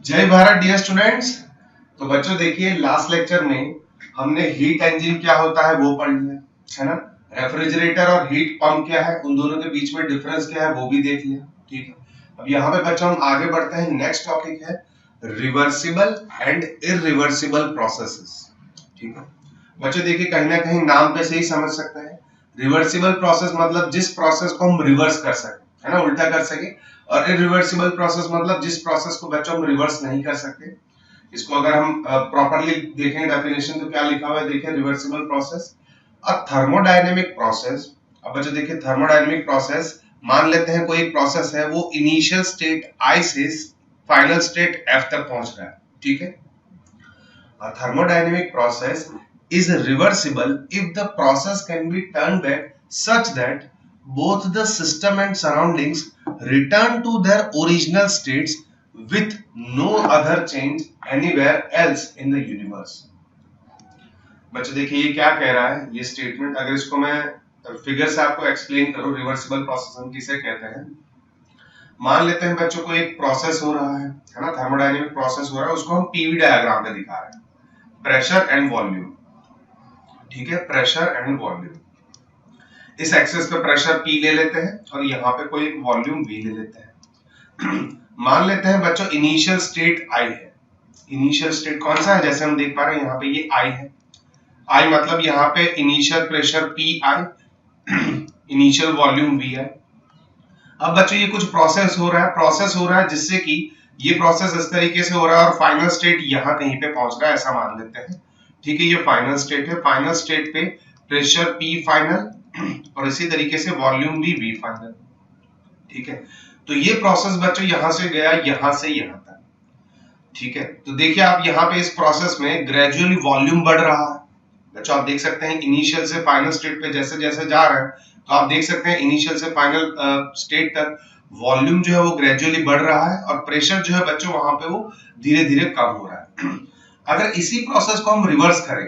जय Bharat dear students. तो बच्चों देखिए, लास्ट लेक्चर में हमने हीट इंजन क्या होता है वो पढ़ लिया, है ना। रेफ्रिजरेटर और हीट पंप क्या है, उन दोनों के बीच में डिफरेंस क्या है वो भी देख लिया। ठीक है, अब यहाँ पे बच्चों हम आगे बढ़ते हैं। नेक्स्ट टॉपिक है रिवर्सिबल एंड इरिवर्सिबल प्रोसेसेस। ठीक है बच्चों, देखिए कहीं ना कहीं नाम पे से ही समझ सकते हैं। रिवर्सिबल प्रोसेस मतलब जिस प्रोसेस को हम रिवर्स कर सके, है ना, उल्टा कर सके। और इरिवर्सिबल प्रोसेस मतलब जिस प्रोसेस को बच्चों हम रिवर्स नहीं कर सकते। इसको अगर हम प्रॉपर्ली देखें डेफिनेशन तो क्या लिखा हुआ है, देखिए रिवर्सिबल प्रोसेस अ थर्मोडायनेमिक प्रोसेस। अब बच्चों देखिए, थर्मोडायनेमिक प्रोसेस मान लेते हैं कोई एक प्रोसेस है, वो इनिशियल स्टेट आई से फाइनल स्टेट एफ तक पहुंच रहा है। ठीक है, a thermodynamic process is reversible if the process can be turned back such that both the system and surroundings return to their original states with no other change anywhere else in the universe। बच्चों देखिए ये क्या कह रहा है, ये statement अगर इसको मैं फिगर से आपको एक्सप्लेन करूं, रिवर्सिबल प्रोसेस हम किसे कहते हैं। मान लेते हैं बच्चों को एक प्रोसेस हो रहा है ना, थर्मोडायनेमिक प्रोसेस हो रहा है, उसको हम पीवी डायग्राम पे दिखा रहे हैं, प्रेशर एंड वॉल्यूम। ठीक है, प्रेशर एंड वॉल्यूम। इस एक्सेस पे प्रेशर P ले लेते हैं और यहाँ पे कोई एक वॉल्यूम V ले लेते हैं। मान लेते हैं बच्चों इनिशियल स्टेट I है। इनिशियल स्टेट कौन सा है, जैसे हम देख पा रहे हैं यहाँ पे ये I है। I मतलब यहाँ पे initial pressure PI, initial volume VI। अब बच्चों ये कुछ प्रोसेस हो रहा है जिससे कि ये प्रोसेस इस तरीके से हो रहा है और फाइनल स्टेट यहाँ कहीं पे पहुंच रहा है, ऐसा मान लेते हैं। ठीक है, ये फाइनल स्टेट है। फाइनल स्टेट पे प्रेशर P फाइनल और इसी तरीके से वॉल्यूम भी V फाइनल। ठीक है, तो ये प्रोसेस बच्चों यहां से गया यहां से यहां तक। ठीक है, तो देखिए आप यहाँ पे इस प्रोसेस में ग्रेजुअली वॉल्यूम बढ़ रहा है। बच्चों आप देख सकते हैं इनिशियल से फाइनल स्टेट पे जैसे जैसे जा रहे हैं, तो आप देख सकते हैं इनिशियल से फाइनल स्टेट तक वॉल्यूम जो है वो ग्रेजुअली बढ़ रहा है और प्रेशर जो है बच्चों वहां पे वो धीरे धीरे कम हो रहा है। अगर इसी प्रोसेस को हम रिवर्स करें,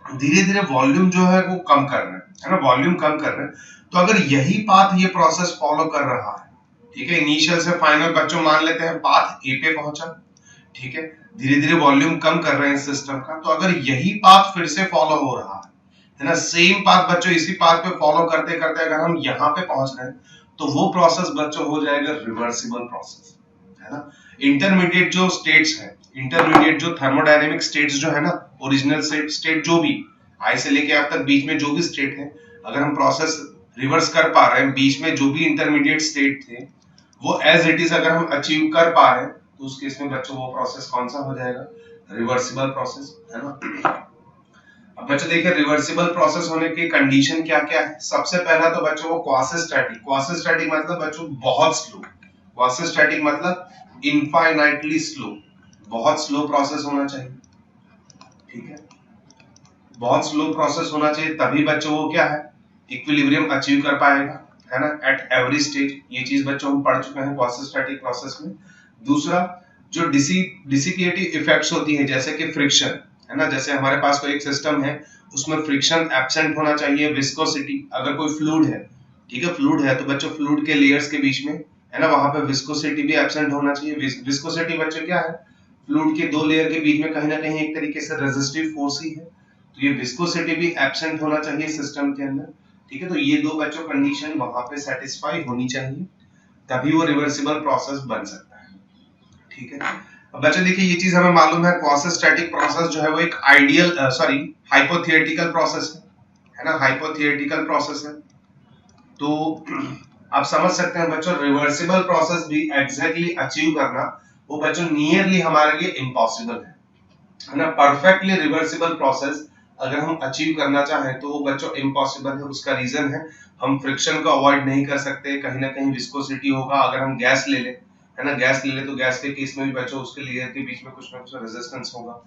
धीरे धीरे वॉल्यूम जो है वो कम कर रहे हैं, है ना, वॉल्यूम कम कर रहे हैं। तो अगर यही पाथ ये प्रोसेस फॉलो कर रहा है, ठीक है, इनिशियल से फाइनल बच्चों मान लेते हैं पाथ ए पे पहुंचा। ठीक है, धीरे धीरे वॉल्यूम कम कर रहे हैं सिस्टम का, तो अगर यही पाथ फिर से फॉलो हो रहा है ना, सेम पाथ बच्चों इसी पाथ पे फॉलो करते करते अगर हम यहाँ पे पहुंच रहे हैं, तो वो प्रोसेस बच्चों हो जाएगा रिवर्सिबल प्रोसेस, है ना। इंटरमीडिएट जो स्टेट्स है, इंटरमीडिएट जो थर्मोडायनेमिक स्टेट्स जो है ना, ओरिजिनल स्टेट जो भी आई से लेके अब तक बीच में जो भी स्टेट है, अगर हम प्रोसेस रिवर्स कर पा रहे हैं, बीच में जो भी इंटरमीडिएट स्टेट थे वो एज इट इज अगर हम अचीव कर पा रहे हैं, तो उस केस में बच्चों वो प्रोसेस कौन सा हो जाएगा, रिवर्सिबल प्रोसेस, है ना। अब बच्चों देखिए रिवर्सिबल प्रोसेस होने की कंडीशन क्या क्या है। सबसे पहला तो बच्चों को क्वासिस्टैटिक, क्वासिस्टैटिक मतलब बच्चों बहुत स्लो, क्वासिस्टैटिक मतलब इनफाइनाइटली स्लो, बहुत स्लो प्रोसेस होना चाहिए। ठीक है, बहुत स्लो प्रोसेस होना चाहिए, तभी बच्चों वो क्या है, इक्विलिब्रियम अचीव कर पाएगा, है ना, एट एवरी स्टेज। ये चीज बच्चों हम पढ़ चुके हैं क्वासिस्टैटिक प्रोसेस में। दूसरा जो डिसिपिएटिव इफेक्ट्स होती है, जैसे कि फ्रिक्शन, है ना, जैसे हमारे पास कोई एक सिस्टम है उसमें फ्रिक्शन एब्सेंट होना चाहिए। विस्कोसिटी, अगर कोई फ्लूइड है, ठीक है, फ्लूइड है तो बच्चों फ्लूइड के लेयर्स के बीच में, है ना, वहां पे विस्कोसिटी भी एब्सेंट होना चाहिए। विस्कोसिटी बच्चों क्या है, फ्लूइड के दो लेयर के बीच में कहीं ना कहीं एक तरीके से रेजिस्टिव फोर्स ही है, तो ये विस्कोसिटी भी एब्सेंट होना चाहिए सिस्टम के अंदर। ठीक है, तो ये दो बच्चों कंडीशन वहां पे सेटिस्फाई होनी चाहिए, तभी वो रिवर्सिबल प्रोसेस बन सकता है। ठीक है, अब बच्चों देखिए ये चीज हमें मालूम है, क्वासिस्टैटिक प्रोसेस जो है वो एक आइडियल हाइपोथिएटिकल प्रोसेस है ना, हाइपोथिएटिकल प्रोसेस है। तो आप समझ सकते हैं बच्चों रिवर्सिबल प्रोसेस भी एग्जैक्टली अचीव करना वो बच्चों नियरली हमारे लिए इम्पॉसिबल है ना। परफेक्टली रिवर्सिबल प्रोसेस अगर हम अचीव करना चाहें तो वो बच्चों इम्पॉसिबल है। उसका रीजन है हम फ्रिक्शन को अवॉइड नहीं कर सकते, कहीं ना कहीं विस्कोसिटी होगा। अगर हम गैस ले ले, है ना, गैस ले ले तो गैस के केस में भी बच्चों उसके लेयर के बीच में कुछ ना कुछ रेजिस्टेंस होगा।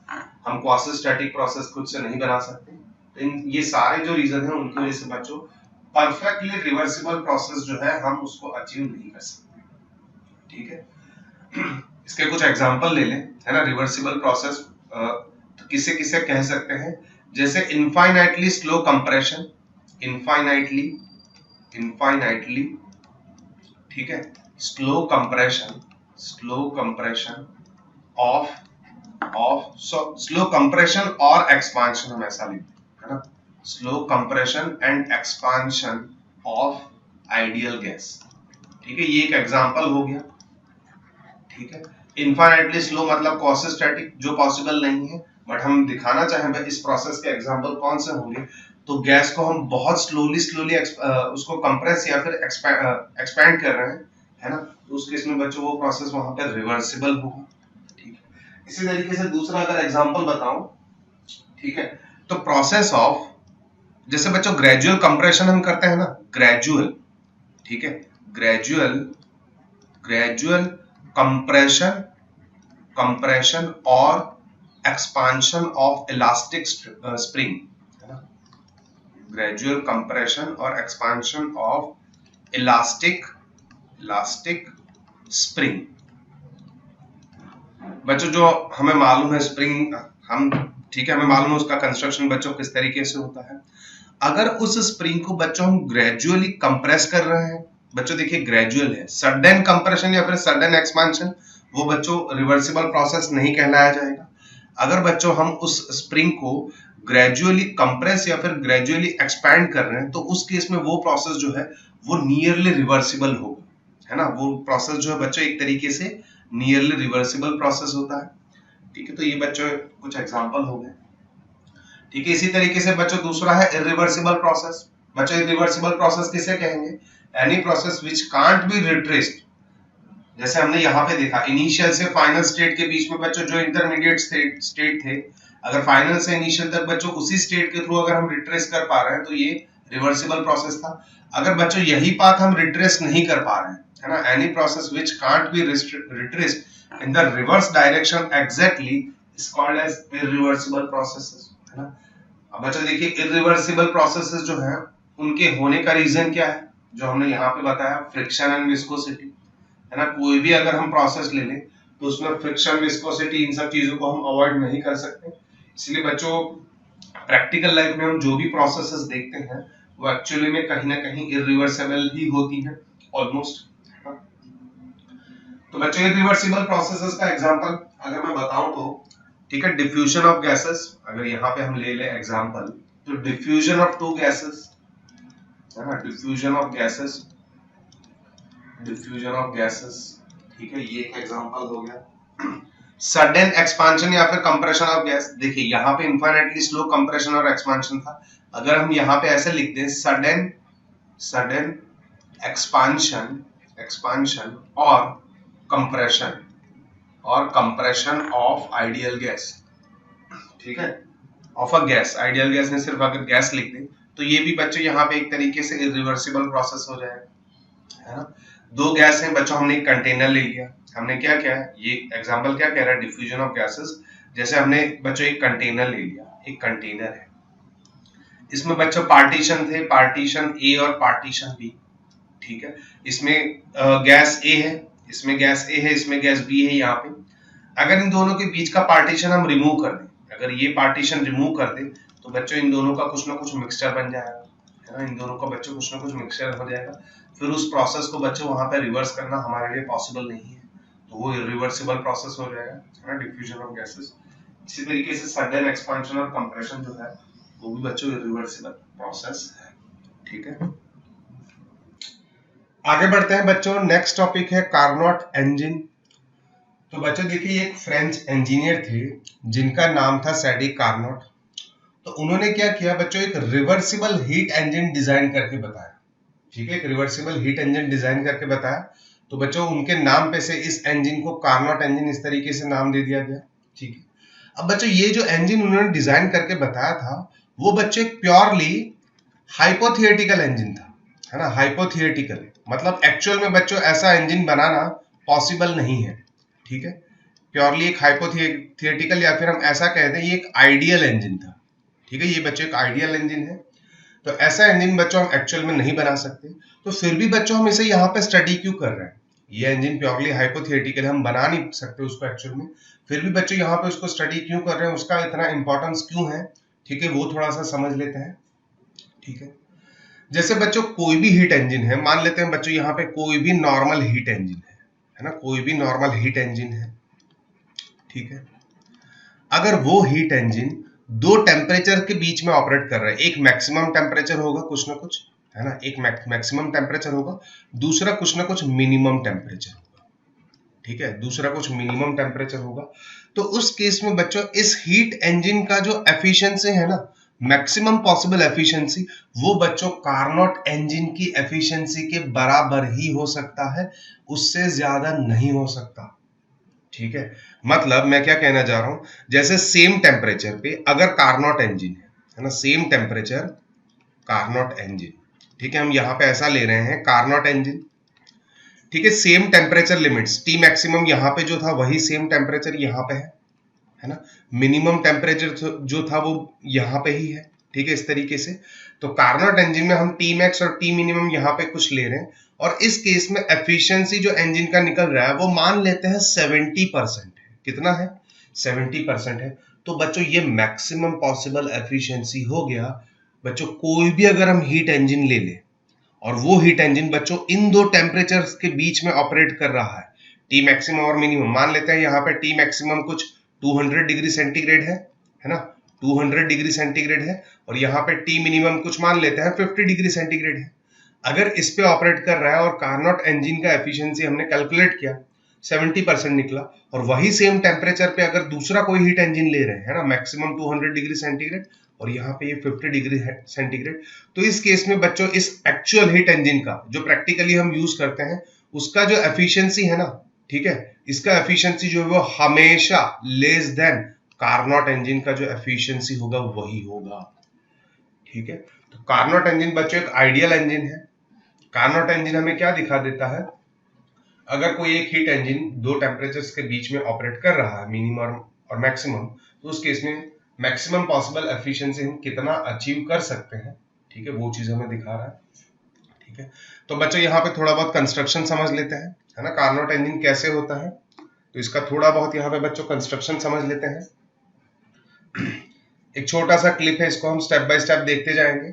हम क्वासिस्टैटिक प्रोसेस खुद से नहीं बना सकते। तो ये सारे जो रीजन है उनकी वजह से बच्चों परफेक्टली रिवर्सिबल प्रोसेस जो है हम उसको अचीव नहीं कर सकते। ठीक है, इसके कुछ एग्जांपल ले लें, है ना, रिवर्सिबल प्रोसेस तो किसे किसे कह सकते हैं, जैसे इनफाइनाइटली स्लो कंप्रेशन, इनफाइनाइटली ठीक है, slow compression, slow compression, of slow compression और एक्सपांशन, हम ऐसा लिखते हैं ना, slow compression and expansion of ideal gas. ठीक है, ये एक एग्जांपल हो गया। ठीक है, इनफाइनाइटली स्लो मतलब क्वासिस्टैटिक, जो पॉसिबल नहीं है, बट हम दिखाना चाहें भाई इस प्रोसेस के एग्जांपल कौन से होंगे, तो गैस को हम बहुत स्लोली उसको कंप्रेस या फिर एक्सपैंड कर रहे हैं, है ना, तो उस केस में बच्चों वो प्रोसेस वहां पे रिवर्सिबल होगा। ठीक है, इसी तरीके से दूसरा अगर एग्जांपल बताऊं, ठीक है, तो प्रोसेस ऑफ, जैसे बच्चों ग्रेजुअल कंप्रेशन हम करते हैं ना, ग्रेजुअल, ठीक है, ग्रेजुअल कंप्रेशन और एक्सपांशन ऑफ इलास्टिक स्प्रिंग, है ना, ग्रेजुअल कंप्रेशन और एक्सपांशन ऑफ इलास्टिक स्प्रिंग। बच्चों जो हमें मालूम है स्प्रिंग, हम ठीक है, हमें मालूम है उसका कंस्ट्रक्शन बच्चों किस तरीके से होता है। अगर उस स्प्रिंग को बच्चों हम ग्रेजुअली कंप्रेस कर रहे हैं, बच्चों देखिए ग्रेजुअल है, सडन कंप्रेशन या फिर सडन एक्सपांशन वो बच्चों रिवर्सिबल प्रोसेस नहीं कहलाया जाएगा। अगर बच्चों हम उस स्प्रिंग को ग्रेजुअली कंप्रेस या फिर ग्रेजुअली एक्सपैंड कर रहे हैं, तो उस केस में वो प्रोसेस जो है वो नियरली रिवर्सिबल होगा, है ना, वो प्रोसेस जो है बच्चों एक तरीके से नियरली रिवर्सिबल प्रोसेस होता है। ठीक है, तो ये बच्चों कुछ एग्जांपल हो गए। ठीक है, इसी तरीके से बच्चों दूसरा है इरिवर्सिबल प्रोसेस। बच्चों इरिवर्सिबल प्रोसेस किसे कहेंगे, any process which can't be retraced. जैसे हमने यहाँ पे देखा इनिशियल से फाइनल स्टेट के बीच में बच्चों जो इंटरमीडिएट स्टेट थे, अगर फाइनल से इनिशियल तक बच्चों उसी स्टेट के थ्रू अगर हम रिट्रेस कर पा रहे हैं तो ये रिवर्सिबल प्रोसेस था। अगर बच्चों यही पाथ हम रिट्रेस नहीं कर पा रहे हैं, है ना, any process which can't be retraced in the reverse direction exactly is called as irreversible processes, है ना। अब बच्चों देखिए इरिवर्सिबल प्रोसेसेस जो है उनके होने का रीजन क्या है, जो हमने यहाँ पे बताया, फ्रिक्शन एंड विस्कोसिटी, है ना। कोई भी अगर हम प्रोसेस ले लें तो उसमें फ्रिक्शन, विस्कोसिटी, इन सब चीजों को हम अवॉइड नहीं कर सकते। इसलिए बच्चों प्रैक्टिकल लाइफ में हम जो भी प्रोसेसेस देखते हैं वो एक्चुअली में कहीं ना कहीं इरिवर्सिबल ही होती हैं ऑलमोस्ट। तो बच्चों इरिवर्सिबल प्रोसेसेस का एग्जांपल अगर मैं बताऊं तो, ठीक है, डिफ्यूजन ऑफ गैसेस, अगर यहाँ पे हम ले ले एग्जांपल, तो डिफ्यूजन ऑफ टू गैसेस, है ना, डिफ्यूजन ऑफ गैसेस, ठीक है, ये एक एग्जांपल हो गया। सडन एक्सपांशन या फिर कंप्रेशन ऑफ गैस, देखिए यहाँ पे इनफाइनाइटली स्लो कंप्रेशन और एक्सपांशन था, अगर हम यहाँ पे ऐसे लिख दें सडन एक्सपांशन और कंप्रेशन ऑफ आइडियल गैस, ठीक है, of a gas, ideal gas में सिर्फ अगर गैस लिख दें तो ये भी बच्चों यहाँ पे एक तरीके से इरिवर्सिबल प्रोसेस हो जाएगा, है ना। दो गैस हैं बच्चों, हमने एक कंटेनर ले लिया, हमने क्या किया है, ये एग्जांपल क्या कह रहा है, डिफ्यूजन ऑफ गैसेस। जैसे हमने बच्चों एक कंटेनर ले लिया, एक कंटेनर है, इसमें बच्चों पार्टीशन थे, पार्टीशन ए और पार्टीशन बी, ठीक है, इसमें गैस ए है, इसमें गैस ए है, इसमें गैस बी है। यहाँ पे अगर इन दोनों के बीच का पार्टीशन हम रिमूव कर दें, अगर ये पार्टीशन रिमूव कर दें तो बच्चों इन दोनों का कुछ ना कुछ मिक्सचर बन जाएगा, है ना, इन दोनों का बच्चों कुछ ना कुछ मिक्सचर हो जाएगा। फिर उस प्रोसेस को बच्चों वहां पे रिवर्स करना हमारे लिए पॉसिबल नहीं है, तो वो इरिवर्सिबल प्रोसेस हो जाएगा, है ना, डिफ्यूजन ऑफ गैसेस। इसी तरीके से सडन एक्सपांशन और कंप्रेशन जो है वो भी बच्चों इरिवर्सिबल प्रोसेस है। ठीक है, आगे बढ़ते हैं बच्चों, नेक्स्ट टॉपिक है कार्नोट इंजन। तो बच्चों देखिए एक फ्रेंच इंजीनियर थे जिनका नाम था सैडी कार्नोट। तो उन्होंने क्या किया बच्चों, एक रिवर्सिबल हीट इंजन डिजाइन करके बताया, ठीक है, एक रिवर्सिबल हीट इंजन डिजाइन करके बताया। तो बच्चों उनके नाम पे से इस इंजन को कार्नोट इंजन इस तरीके से नाम दे दिया गया, ठीक है। अब बच्चों ये जो इंजन उन्होंने डिजाइन करके बताया था वो बच्चों एक प्योरली हाइपोथिएटिकल इंजन था, है ना, हाइपोथिएटिकल मतलब एक्चुअल में बच्चों ऐसा इंजन बनाना पॉसिबल नहीं है, ठीक है, प्योरली एक हाइपोथिएटिकल या फिर हम ऐसा कहते हैं ये एक आइडियल इंजन था, ठीक है, ये बच्चों एक आइडियल इंजन है। तो ऐसा इंजन बच्चों हम एक्चुअल में नहीं बना सकते, तो फिर भी बच्चों हम इसे यहाँ पे स्टडी क्यों कर रहे हैं, ये इंजन प्योरली हाइपोथिएटिकल हम बना नहीं सकते उसको एक्चुअल में, फिर भी बच्चों यहाँ पे उसको स्टडी क्यों कर रहे हैं, उसका इतना इंपॉर्टेंस क्यों है, ठीक है, वो थोड़ा सा समझ लेते हैं। ठीक है, जैसे बच्चों कोई भी हीट इंजन है, मान लेते हैं बच्चों यहाँ पे कोई भी नॉर्मल हीट इंजन है ना, कोई भी नॉर्मल हीट इंजन है, ठीक है। अगर वो हीट इंजन दो टेम्परेचर के बीच में ऑपरेट कर रहा है, एक मैक्सिमम टेम्परेचर होगा कुछ ना कुछ, है ना, एक मैक्सिमम टेम्परेचर होगा, दूसरा कुछ ना कुछ मिनिमम टेम्परेचर होगा, ठीक है, दूसरा कुछ मिनिमम टेम्परेचर होगा। तो उस केस में बच्चों इस हीट इंजन का जो एफिशिएंसी है ना, मैक्सिमम पॉसिबल एफिशिएंसी, वो बच्चों कार्नोट इंजन की एफिशिएंसी के बराबर ही हो सकता है, उससे ज्यादा नहीं हो सकता, ठीक है। मतलब मैं क्या कहना चाह रहा हूं, जैसे सेम टेम्परेचर पे अगर कार्नोट इंजन है ना, सेम टेम्परेचर कार्नोट इंजन, ठीक है, हम यहां पे ऐसा ले रहे हैं कार्नोट इंजन, ठीक है, same temperature limits, T maximum यहां पे जो था वही सेम टेम्परेचर यहां पे है ना, मिनिमम टेम्परेचर जो था वो यहां पे ही है, ठीक है, इस तरीके से। तो कार्नोट इंजन में हम टी मैक्स और टी मिनिमम यहां पे कुछ ले रहे हैं, और इस केस में एफिशिएंसी जो इंजन का निकल रहा है वो मान लेते हैं 70% है। कितना है? 70% है। तो बच्चों ये मैक्सिमम पॉसिबल एफिशिएंसी हो गया। बच्चों कोई भी अगर हम हीट इंजन ले ले और वो हीट इंजन बच्चों इन दो टेम्परेचर्स के बीच में ऑपरेट कर रहा है, टी मैक्सिमम और मिनिमम, मान लेते हैं यहाँ पे टी मैक्सिमम कुछ 200 डिग्री सेंटीग्रेड है ना, 200 डिग्री सेंटीग्रेड है, और यहाँ पे टी मिनिमम कुछ मान लेते हैं 50 डिग्री सेंटीग्रेड है। अगर इस पे ऑपरेट कर रहा है और कार्नोट इंजन का एफिशिएंसी हमने कैलकुलेट किया 70% निकला, और वही सेम टेम्परेचर पे अगर दूसरा कोई हीट इंजन ले रहे हैं ना, मैक्सिमम 200 डिग्री सेंटीग्रेड और यहाँ पे ये 50 डिग्री सेंटीग्रेड, तो इस केस में बच्चों इस एक्चुअल हीट इंजन का जो प्रैक्टिकली हम यूज करते हैं उसका जो एफिशिएंसी है ना, ठीक है, इसका एफिशिएंसी जो है वो हमेशा लेस देन कार्नोट इंजन का जो एफिशिएंसी होगा वही होगा, ठीक है। तो कार्नोट इंजन बच्चों एक आइडियल इंजन है। कार्नोट इंजन हमें क्या दिखा देता है, अगर कोई एक हीट इंजन दो टेम्परेचर्स के बीच में ऑपरेट कर रहा है, मिनिमम और मैक्सिमम, तो उस केस में मैक्सिमम पॉसिबल एफिशिएंसी हम कितना अचीव कर सकते हैं, ठीक है, वो चीज हमें दिखा रहा है, ठीक है। तो बच्चों यहाँ पे थोड़ा बहुत कंस्ट्रक्शन समझ लेते हैं, है ना, कार्नोट इंजन कैसे होता है, तो इसका थोड़ा बहुत यहाँ पे बच्चों कंस्ट्रक्शन समझ लेते हैं। एक छोटा सा क्लिप है, इसको हम स्टेप बाय स्टेप देखते जाएंगे।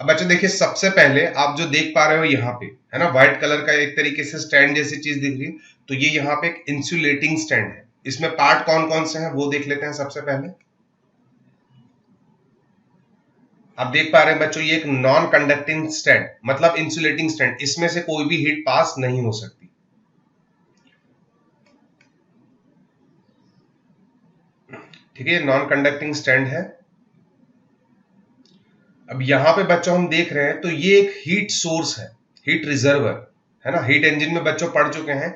अब बच्चों देखिए, सबसे पहले आप जो देख पा रहे हो यहाँ पे, है ना, व्हाइट कलर का एक तरीके से स्टैंड जैसी चीज दिख रही है, तो ये यहाँ पे एक इंसुलेटिंग स्टैंड है। इसमें पार्ट कौन कौन से हैं वो देख लेते हैं सबसे पहले। आप देख पा रहे हैं बच्चों, ये एक नॉन कंडक्टिंग स्टैंड मतलब इंसुलेटिंग स्टैंड, इसमें से कोई भी हीट पास नहीं हो सकती, ठीक है, नॉन कंडक्टिंग स्टैंड है। अब यहाँ पे बच्चों हम देख रहे हैं तो ये एक हीट सोर्स है, हीट रिजर्वर, है ना, हीट इंजन में बच्चों पढ़ चुके हैं।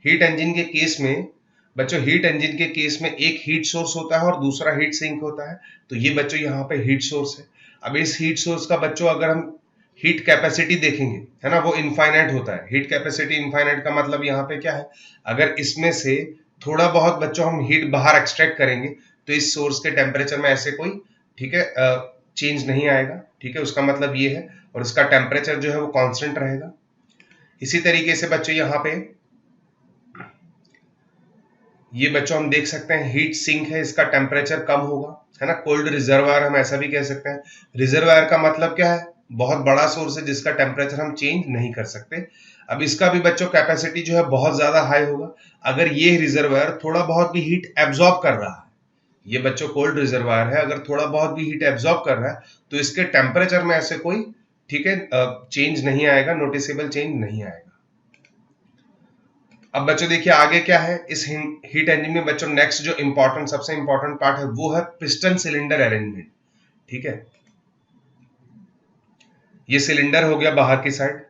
हीट इंजन के केस में बच्चों, हीट इंजन के केस में एक हीट सोर्स होता है और दूसरा हीट सिंक होता है, तो ये बच्चों यहाँ पे हीट सोर्स है। अब इस हीट सोर्स का बच्चों अगर हम हीट कैपेसिटी देखेंगे, है ना, वो इनफाइनाइट होता है। हीट कैपेसिटी इनफाइनाइट का मतलब यहाँ पे क्या है, अगर इसमें से थोड़ा बहुत बच्चों हम हीट बाहर एक्सट्रैक्ट करेंगे तो इस सोर्स के टेम्परेचर में ऐसे कोई, ठीक है, चेंज नहीं आएगा, ठीक है, उसका मतलब ये है, और इसका टेम्परेचर जो है वो कांस्टेंट रहेगा। इसी तरीके से बच्चों यहाँ पे ये बच्चों हम देख सकते हैं हीट सिंक है, इसका टेम्परेचर कम होगा, है ना, कोल्ड रिजर्वायर हम ऐसा भी कह सकते हैं। रिजर्वायर का मतलब क्या है, बहुत बड़ा सोर्स है जिसका टेम्परेचर हम चेंज नहीं कर सकते। अब इसका भी बच्चों कैपेसिटी जो है बहुत ज्यादा हाई होगा। अगर ये रिजर्वायर थोड़ा बहुत भी हीट एब्जॉर्ब कर रहा है, ये बच्चों कोल्ड रिजर्वायर है, अगर थोड़ा बहुत भी हीट एब्जॉर्ब कर रहा है तो इसके टेम्परेचर में ऐसे कोई, ठीक है, चेंज नहीं आएगा, नोटिसेबल चेंज नहीं आएगा। अब बच्चों देखिए आगे क्या है इस हीट इंजन में बच्चों, नेक्स्ट जो इंपॉर्टेंट, सबसे इंपॉर्टेंट पार्ट है वो है पिस्टन सिलेंडर अरेंजमेंट, ठीक है। ये सिलेंडर हो गया बाहर की साइड,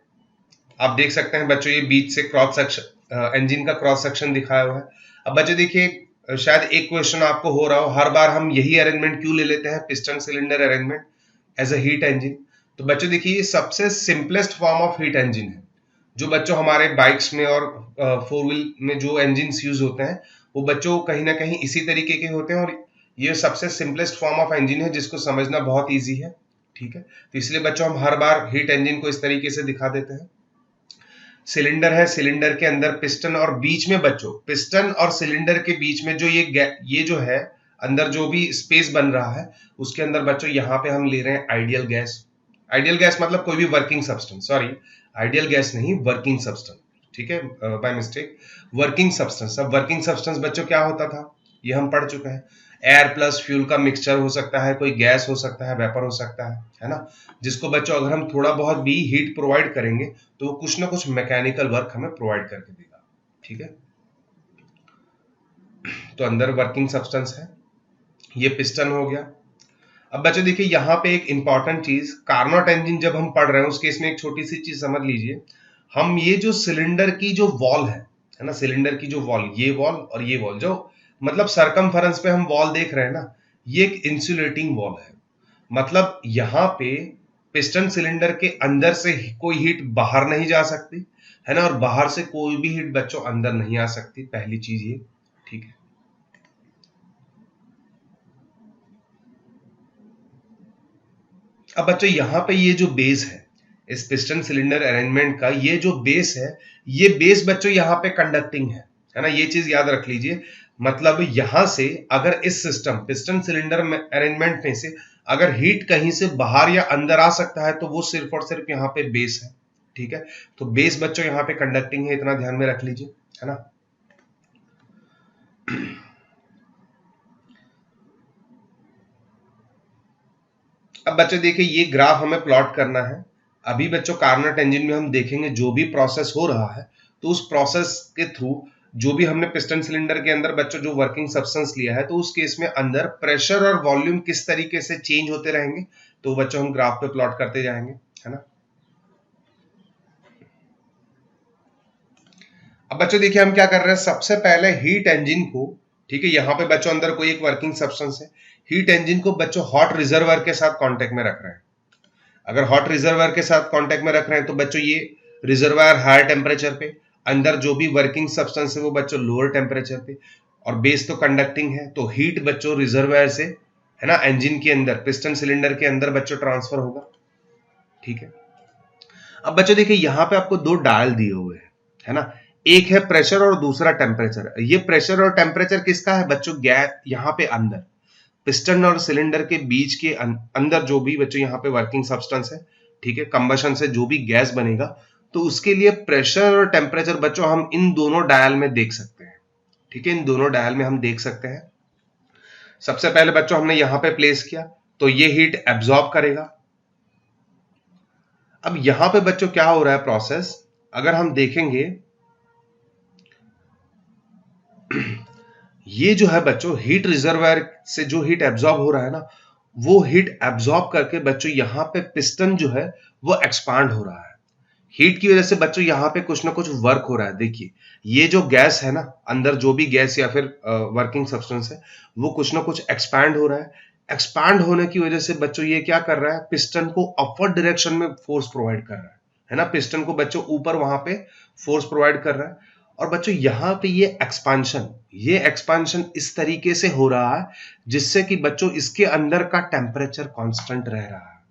आप देख सकते हैं बच्चों ये बीच से क्रॉस सेक्शन, इंजन का क्रॉस सेक्शन दिखाया हुआ है। अब बच्चों देखिए, शायद एक क्वेश्चन आपको हो रहा हो, हर बार हम यही अरेंजमेंट क्यों ले लेते हैं, piston cylinder arrangement as a heat engine. तो बच्चों देखिए ये सबसे simplest form of heat engine है। जो बच्चों हमारे बाइक्स में और 4 व्हील में जो इंजन यूज होते हैं वो बच्चों कहीं ना कहीं इसी तरीके के होते हैं, और ये सबसे सिंपलेस्ट फॉर्म ऑफ इंजन है जिसको समझना बहुत ईजी है, ठीक है। तो इसलिए बच्चों हम हर बार हीट इंजन को इस तरीके से दिखा देते हैं। सिलेंडर है, सिलेंडर के अंदर पिस्टन, और बीच में बच्चों पिस्टन और सिलेंडर के बीच में जो ये जो है अंदर जो भी स्पेस बन रहा है उसके अंदर बच्चों यहाँ पे हम ले रहे हैं आइडियल गैस। आइडियल गैस मतलब कोई भी working substance, sorry ideal gas नहीं, वर्किंग सब्सटेंस, ठीक है, बाय मिस्टेक। वर्किंग सब्सटेंस, अब वर्किंग सब्सटेंस बच्चों क्या होता था, ये हम पढ़ चुके हैं। एयर प्लस फ्यूल का मिक्सचर हो सकता है, कोई गैस हो सकता है, वेपर हो सकता है ना, जिसको बच्चों अगर हम थोड़ा बहुत भी हीट प्रोवाइड करेंगे तो वो कुछ ना कुछ मैकेनिकल वर्क हमें प्रोवाइड करके देगा। ठीक है, तो अंदर वर्किंग सब्सटेंस है, ये पिस्टन हो गया। अब बच्चों देखिए यहाँ पे एक इंपॉर्टेंट चीज, कार्नोट इंजन जब हम पढ़ रहे हैं उस केस में एक छोटी सी चीज समझ लीजिए, हम ये जो सिलेंडर की जो वॉल है ना, सिलेंडर की जो वॉल, ये वॉल और ये वॉल, जो मतलब सरकमफेरेंस पे हम वॉल देख रहे हैं ना, ये एक इंसुलेटिंग वॉल है। मतलब यहाँ पे पिस्टन सिलेंडर के अंदर से कोई हीट बाहर नहीं जा सकती है ना, और बाहर से कोई भी हीट बच्चों अंदर नहीं आ सकती, पहली चीज ये। ठीक है, अब बच्चों यहाँ पे ये जो बेस है इस पिस्टन सिलेंडर अरेंजमेंट का, ये जो बेस है, ये बेस बच्चों यहाँ पे कंडक्टिंग है ना, ये चीज याद रख लीजिए। मतलब यहां से अगर इस सिस्टम पिस्टन सिलेंडर अरेंजमेंट में से अगर हीट कहीं से बाहर या अंदर आ सकता है तो वो सिर्फ और सिर्फ यहाँ पे बेस है। ठीक है, तो बेस बच्चों यहाँ पे कंडक्टिंग है, इतना ध्यान में रख लीजिए, है ना। अब बच्चों देखिए ये ग्राफ हमें प्लॉट करना है। अभी बच्चों कार्नोट इंजन में हम देखेंगे जो भी प्रोसेस हो रहा है, तो उस प्रोसेस के थ्रू जो भी हमने पिस्टन सिलेंडर के अंदर बच्चों जो वर्किंग सब्सटेंस लिया है, तो उस केस में अंदर प्रेशर और वॉल्यूम किस तरीके से चेंज होते रहेंगे, तो बच्चों हम ग्राफ पे प्लॉट करते जाएंगे, है ना। अब बच्चों देखिए हम क्या कर रहे हैं, सबसे पहले हीट इंजन को, ठीक है, यहाँ पे बच्चों अंदर कोई एक वर्किंग सब्सटेंस है, हीट इंजन को बच्चों हॉट रिजर्वर के साथ कांटेक्ट में रख रहे हैं। अगर हॉट रिजर्वायर के साथ कांटेक्ट में रख रहे हैं तो बच्चों ये रिजर्वायर हायर टेम्परेचर पे, अंदर जो भी वर्किंग सब्सटेंस है वो बच्चों लोअर टेम्परेचर पे, और बेस तो कंडक्टिंग है, तो हीट बच्चों रिजर्वायर से, है ना, इंजन के अंदर पिस्टन सिलेंडर के अंदर बच्चों ट्रांसफर होगा। ठीक है, अब बच्चों देखिए यहाँ पे आपको दो डायल दिए हुए हैं, है ना, एक है प्रेशर और दूसरा टेम्परेचर। ये प्रेशर और टेम्परेचर किसका है बच्चों, गैस, यहाँ पे अंदर पिस्टन और सिलेंडर के बीच के अंदर जो भी बच्चों यहाँ पे वर्किंग सब्सटेंस है, ठीक है, कंबशन से जो भी गैस बनेगा, तो उसके लिए प्रेशर और टेम्परेचर बच्चों हम इन दोनों डायल में देख सकते हैं। ठीक है, इन दोनों डायल में हम देख सकते हैं। सबसे पहले बच्चों हमने यहां पे प्लेस किया तो ये हीट एब्जॉर्ब करेगा। अब यहां पे बच्चों क्या हो रहा है प्रोसेस, अगर हम देखेंगे ये जो है बच्चों हीट रिजर्वायर से जो हीट एब्जॉर्ब हो रहा है ना, वो हीट एब्जॉर्ब करके बच्चों यहाँ पे पिस्टन जो है वो एक्सपांड हो रहा है। हीट की वजह से बच्चों यहाँ पे कुछ ना कुछ वर्क हो रहा है। देखिए ये जो गैस है ना, अंदर जो भी गैस या फिर वर्किंग सब्सटेंस है, वो कुछ ना कुछ एक्सपैंड हो रहा है। एक्सपैंड होने की वजह से बच्चों ये क्या कर रहा है, पिस्टन को अपवर्ड डायरेक्शन में फोर्स प्रोवाइड कर रहा है ना, पिस्टन को बच्चों ऊपर वहां पे फोर्स प्रोवाइड कर रहा है। और बच्चों यहाँ पे ये एक्सपांशन इस तरीके से हो रहा है जिससे कि बच्चों इसके अंदर का टेम्परेचर कांस्टेंट रह रहा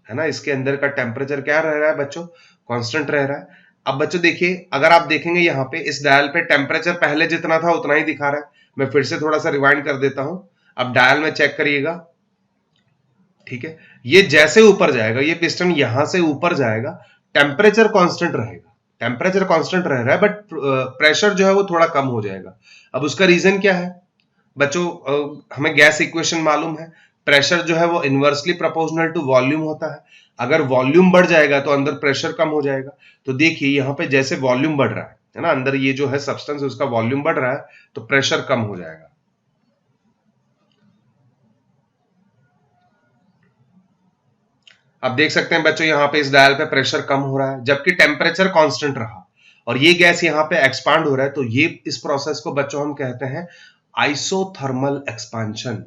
है ना, इसके अंदर का टेम्परेचर क्या रह रहा है बच्चों, कांस्टेंट रह रहा है। अब बच्चों देखिए अगर आप देखेंगे यहाँ पे इस डायल पे टेम्परेचर पहले जितना था उतना ही दिखा रहा है। मैं फिर से थोड़ा सा रिवाइंड कर देता हूं, अब डायल में चेक करिएगा। ठीक है, ये जैसे ऊपर जाएगा, ये पिस्टन यहां से ऊपर जाएगा, टेम्परेचर कांस्टेंट रहेगा, टेम्परेचर कांस्टेंट रह रहा है, बट प्रेशर जो है वो थोड़ा कम हो जाएगा। अब उसका रीजन क्या है बच्चों, हमें गैस इक्वेशन मालूम है, प्रेशर जो है वो इनवर्सली प्रोपोर्शनल टू वॉल्यूम होता है। अगर वॉल्यूम बढ़ जाएगा तो अंदर प्रेशर कम हो जाएगा। तो देखिए यहाँ पे जैसे वॉल्यूम बढ़ रहा है ना, अंदर ये जो है सब्सटेंस उसका वॉल्यूम बढ़ रहा है तो प्रेशर कम हो जाएगा। आप देख सकते हैं बच्चों यहाँ पे इस डायल पे प्रेशर कम हो रहा है जबकि टेम्परेचर कांस्टेंट रहा, और ये गैस यहाँ पे एक्सपांड हो रहा है। तो ये इस प्रोसेस को बच्चों हम कहते हैं आइसोथर्मल एक्सपांशन।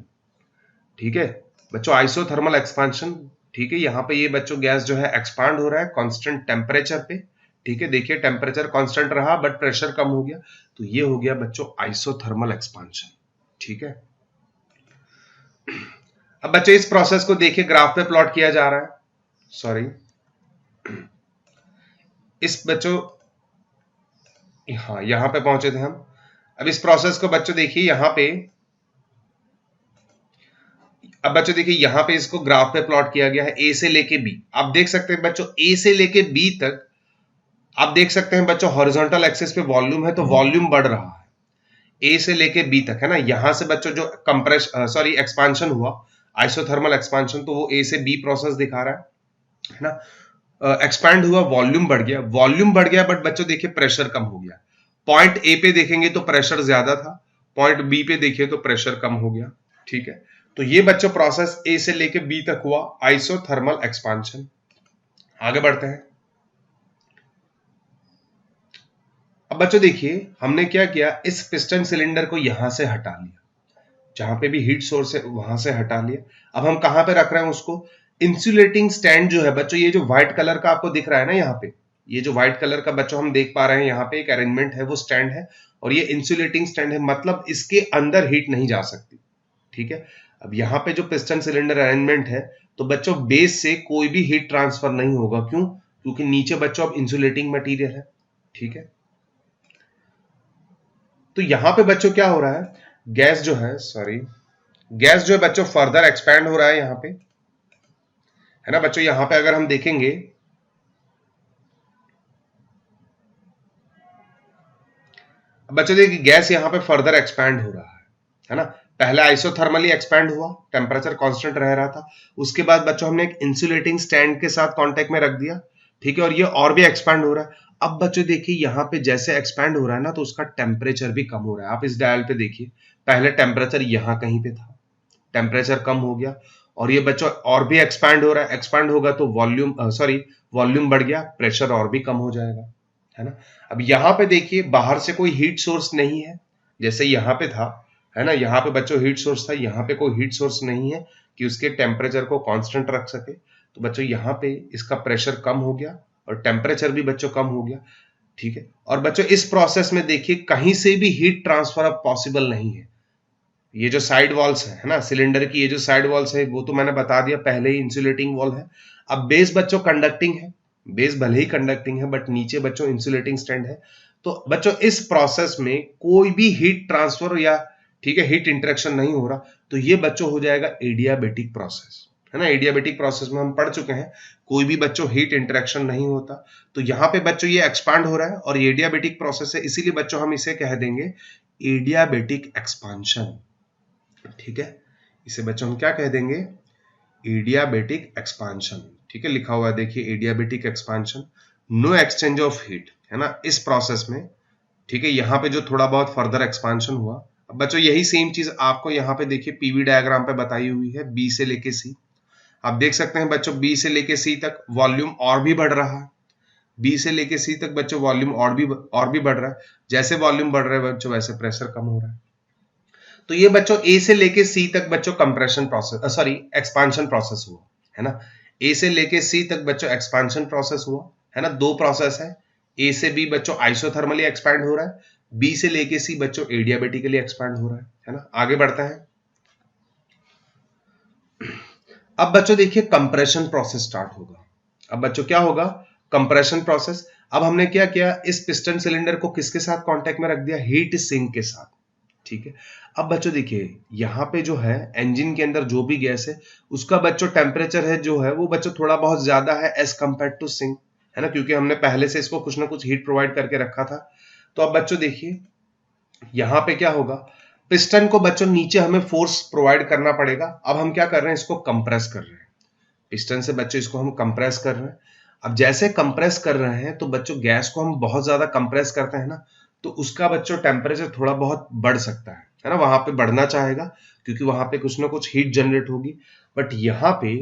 ठीक है बच्चों, आइसोथर्मल एक्सपांशन। ठीक है, यहाँ पे ये बच्चों गैस जो है एक्सपांड हो रहा है कांस्टेंट टेम्परेचर पे। ठीक है, देखिए टेम्परेचर कांस्टेंट रहा बट प्रेशर कम हो गया, तो ये हो गया बच्चों आइसोथर्मल एक्सपांशन। ठीक है, अब बच्चों इस प्रोसेस को देखिए ग्राफ पे प्लॉट किया जा रहा है, सॉरी इस बच्चों, हाँ यहां पे पहुंचे थे हम। अब इस प्रोसेस को बच्चों देखिए यहाँ पे, अब बच्चों देखिए यहाँ पे इसको ग्राफ पे प्लॉट किया गया है ए से लेके बी। आप देख सकते हैं बच्चों ए से लेके बी तक आप देख सकते हैं बच्चों हॉरिजॉन्टल एक्सिस पे वॉल्यूम है तो वॉल्यूम बढ़ रहा है ए से लेके बी तक, है ना। यहां से बच्चों जो एक्सपांशन हुआ, आइसोथर्मल एक्सपांशन, तो वो ए से बी प्रोसेस दिखा रहा है ना। एक्सपैंड हुआ, वॉल्यूम बढ़ गया बट बच्चों देखिए प्रेशर कम हो गया। पॉइंट ए पे देखेंगे तो प्रेशर ज्यादा था, पॉइंट बी पे देखिए तो प्रेशर कम हो गया, ठीक है। तो ये बच्चों प्रोसेस ए से लेके बी तक हुआ, आइसोथर्मल एक्सपांशन। आगे बढ़ते हैं। अब बच्चों देखिए हमने क्या किया, इस पिस्टन सिलेंडर को यहां से हटा लिया, जहां पे भी हीट सोर्स है वहां से हटा लिया। अब हम कहां पे रख रहे हैं उसको, इंसुलेटिंग स्टैंड जो है बच्चों, ये जो व्हाइट कलर का आपको दिख रहा है ना यहाँ पे, ये जो व्हाइट कलर का बच्चों हम देख पा रहे हैं यहाँ पे एक अरेंजमेंट है, वो स्टैंड है और ये इंसुलेटिंग स्टैंड है, मतलब इसके अंदर हीट नहीं जा सकती, ठीक है। अब यहाँ पे जो पिस्टन सिलेंडर अरेंजमेंट है तो बच्चों बेस से कोई भी हीट ट्रांसफर नहीं होगा, क्यों, क्योंकि नीचे बच्चों अब इंसुलेटिंग मटेरियल है, ठीक है। तो यहां पे बच्चों क्या हो रहा है, गैस जो है बच्चों फर्दर एक्सपैंड हो रहा है यहाँ पे, है ना बच्चों। यहां पे अगर हम देखेंगे बच्चों देखिए गैस यहां पे फर्दर एक्सपैंड हो रहा है ना। पहले आइसोथर्मली एक्सपैंड हुआ, टेम्परेचर कांस्टेंट रह रहा था, उसके बाद बच्चों हमने एक इंसुलेटिंग स्टैंड के साथ कांटेक्ट में रख दिया, ठीक है, और ये और भी एक्सपैंड हो रहा है। अब बच्चों देखिए यहाँ पे जैसे एक्सपैंड हो रहा है ना तो उसका टेम्परेचर भी कम हो रहा है। आप इस डायल पे देखिए, पहले टेम्परेचर यहाँ कहीं पे था, टेम्परेचर कम हो गया और ये बच्चों और भी एक्सपैंड हो रहा है। एक्सपैंड होगा तो वॉल्यूम बढ़ गया, प्रेशर और भी कम हो जाएगा, है ना। अब यहाँ पे देखिए बाहर से कोई हीट सोर्स नहीं है, जैसे यहाँ पे था, है ना, यहाँ पे बच्चों हीट सोर्स था, यहाँ पे कोई हीट सोर्स नहीं है कि उसके टेम्परेचर को कांस्टेंट रख सके। तो बच्चों यहाँ पे इसका प्रेशर कम हो गया और टेम्परेचर भी बच्चों कम हो गया, ठीक है। और बच्चों इस प्रोसेस में देखिए कहीं से भी हीट ट्रांसफर अब पॉसिबल नहीं है। ये जो साइड वॉल्स है ना सिलेंडर की, ये जो साइड वॉल्स है वो तो मैंने बता दिया पहले ही इंसुलेटिंग वॉल है। अब बेस बच्चों कंडक्टिंग है, बेस भले ही कंडक्टिंग है बट नीचे बच्चों इंसुलेटिंग स्टैंड है। तो बच्चों इस प्रोसेस में कोई भी हीट ट्रांसफर या ठीक है हीट इंटरेक्शन नहीं हो रहा, तो ये बच्चों हो जाएगा एडियाबेटिक प्रोसेस, है ना। एडियाबेटिक प्रोसेस में हम पढ़ चुके हैं कोई भी बच्चों हीट इंटरेक्शन नहीं होता। तो यहाँ पे बच्चों ये एक्सपांड हो रहा है और एडियाबेटिक प्रोसेस है, इसीलिए बच्चों हम इसे कह देंगे एडियाबेटिक एक्सपांशन, ठीक है। इसे बच्चों हम क्या कह देंगे, एडियाबेटिक एक्सपांशन, ठीक है। लिखा हुआ है देखिए adiabatic expansion, no exchange of heat, है ना, इस प्रोसेस में, ठीक है। यहाँ पे जो थोड़ा बहुत फर्दर एक्सपांशन हुआ। अब बच्चों यही सेम चीज आपको यहाँ पे देखिए पीवी डायग्राम पे बताई हुई है, बी से लेके सी। आप देख सकते हैं बच्चों बी से लेके सी तक वॉल्यूम और भी बढ़ रहा है, बी से लेके सी तक बच्चों वॉल्यूम और भी बढ़ रहा है। जैसे वॉल्यूम बढ़ रहा है बच्चों वैसे प्रेशर कम हो रहा है। तो ये बच्चों ए से लेके सी तक बच्चों कंप्रेशन प्रोसेस एक्सपांशन प्रोसेस हुआ, है ना। ए से लेके सी तक बच्चों एक्सपांशन प्रोसेस हुआ, है ना। दो प्रोसेस है, ए से बी बच्चों आइसोथर्मली एक्सपैंड हो रहा है, बी से लेके सी बच्चों एडियाबेटिकली एक्सपैंड हो रहा है ना। आगे बढ़ते हैं। अब बच्चों देखिए कंप्रेशन प्रोसेस स्टार्ट होगा। अब बच्चों क्या होगा, कंप्रेशन प्रोसेस। अब हमने क्या किया, इस पिस्टन सिलेंडर को किसके साथ कांटेक्ट में रख दिया, हीट सिंक के साथ, ठीक है। अब बच्चों देखिए यहाँ पे जो है इंजन के अंदर जो भी गैस है उसका बच्चों टेम्परेचर है जो है वो बच्चों थोड़ा बहुत ज्यादा है एज कंपेयर टू सिंक, है ना, क्योंकि हमने पहले से इसको कुछ ना कुछ हीट प्रोवाइड करके रखा था। तो अब बच्चों देखिए यहाँ पे क्या होगा, पिस्टन को बच्चों नीचे हमें फोर्स प्रोवाइड करना पड़ेगा। अब हम क्या कर रहे हैं, इसको कंप्रेस कर रहे हैं, पिस्टन से बच्चों इसको हम कंप्रेस कर रहे हैं। अब जैसे कंप्रेस कर रहे हैं तो बच्चों गैस को हम बहुत ज्यादा कंप्रेस करते हैं ना, तो उसका बच्चों टेम्परेचर थोड़ा बहुत बढ़ सकता है ना, वहां पे बढ़ना चाहेगा क्योंकि वहां पे कुछ ना कुछ हीट जनरेट होगी। बट यहाँ पे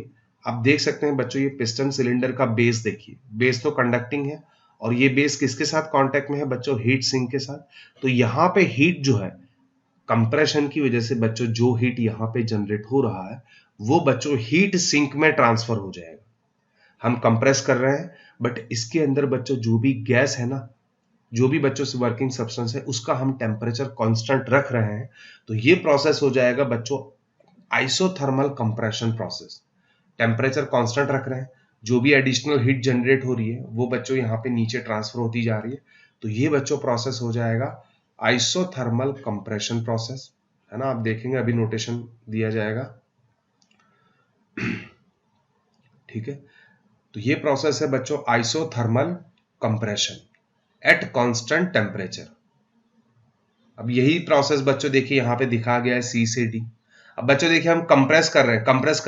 आप देख सकते हैं बच्चों ये पिस्टन सिलेंडर का बेस देखिए, बेस तो कंडक्टिंग है और ये बेस किसके साथ कांटेक्ट में है बच्चों, हीट सिंक के साथ। तो यहाँ पे हीट जो है कंप्रेशन की वजह से बच्चों जो हीट यहाँ पे जनरेट हो रहा है वो बच्चों हीट सिंक में ट्रांसफर हो जाएगा। हम कंप्रेस कर रहे हैं बट इसके अंदर बच्चों जो भी गैस है ना, जो भी बच्चों से वर्किंग सब्सटेंस है उसका हम टेम्परेचर कांस्टेंट रख रहे हैं। तो ये प्रोसेस हो जाएगा बच्चों isothermal compression process. Temperature constant रख रहे हैं, जो भी एडिशनल हीट जनरेट हो रही है वो बच्चों यहाँ पे नीचे ट्रांसफर होती जा रही है। तो ये बच्चों प्रोसेस हो जाएगा आइसोथर्मल कंप्रेशन प्रोसेस, है ना। आप देखेंगे अभी नोटेशन दिया जाएगा, ठीक है। तो ये प्रोसेस है बच्चों isothermal compression at constant temperature. अब यही प्रोसेस बच्चों देखिए यहाँ पे दिखा गया है सी से डी। अब बच्चों देखिए हम कंप्रेस कर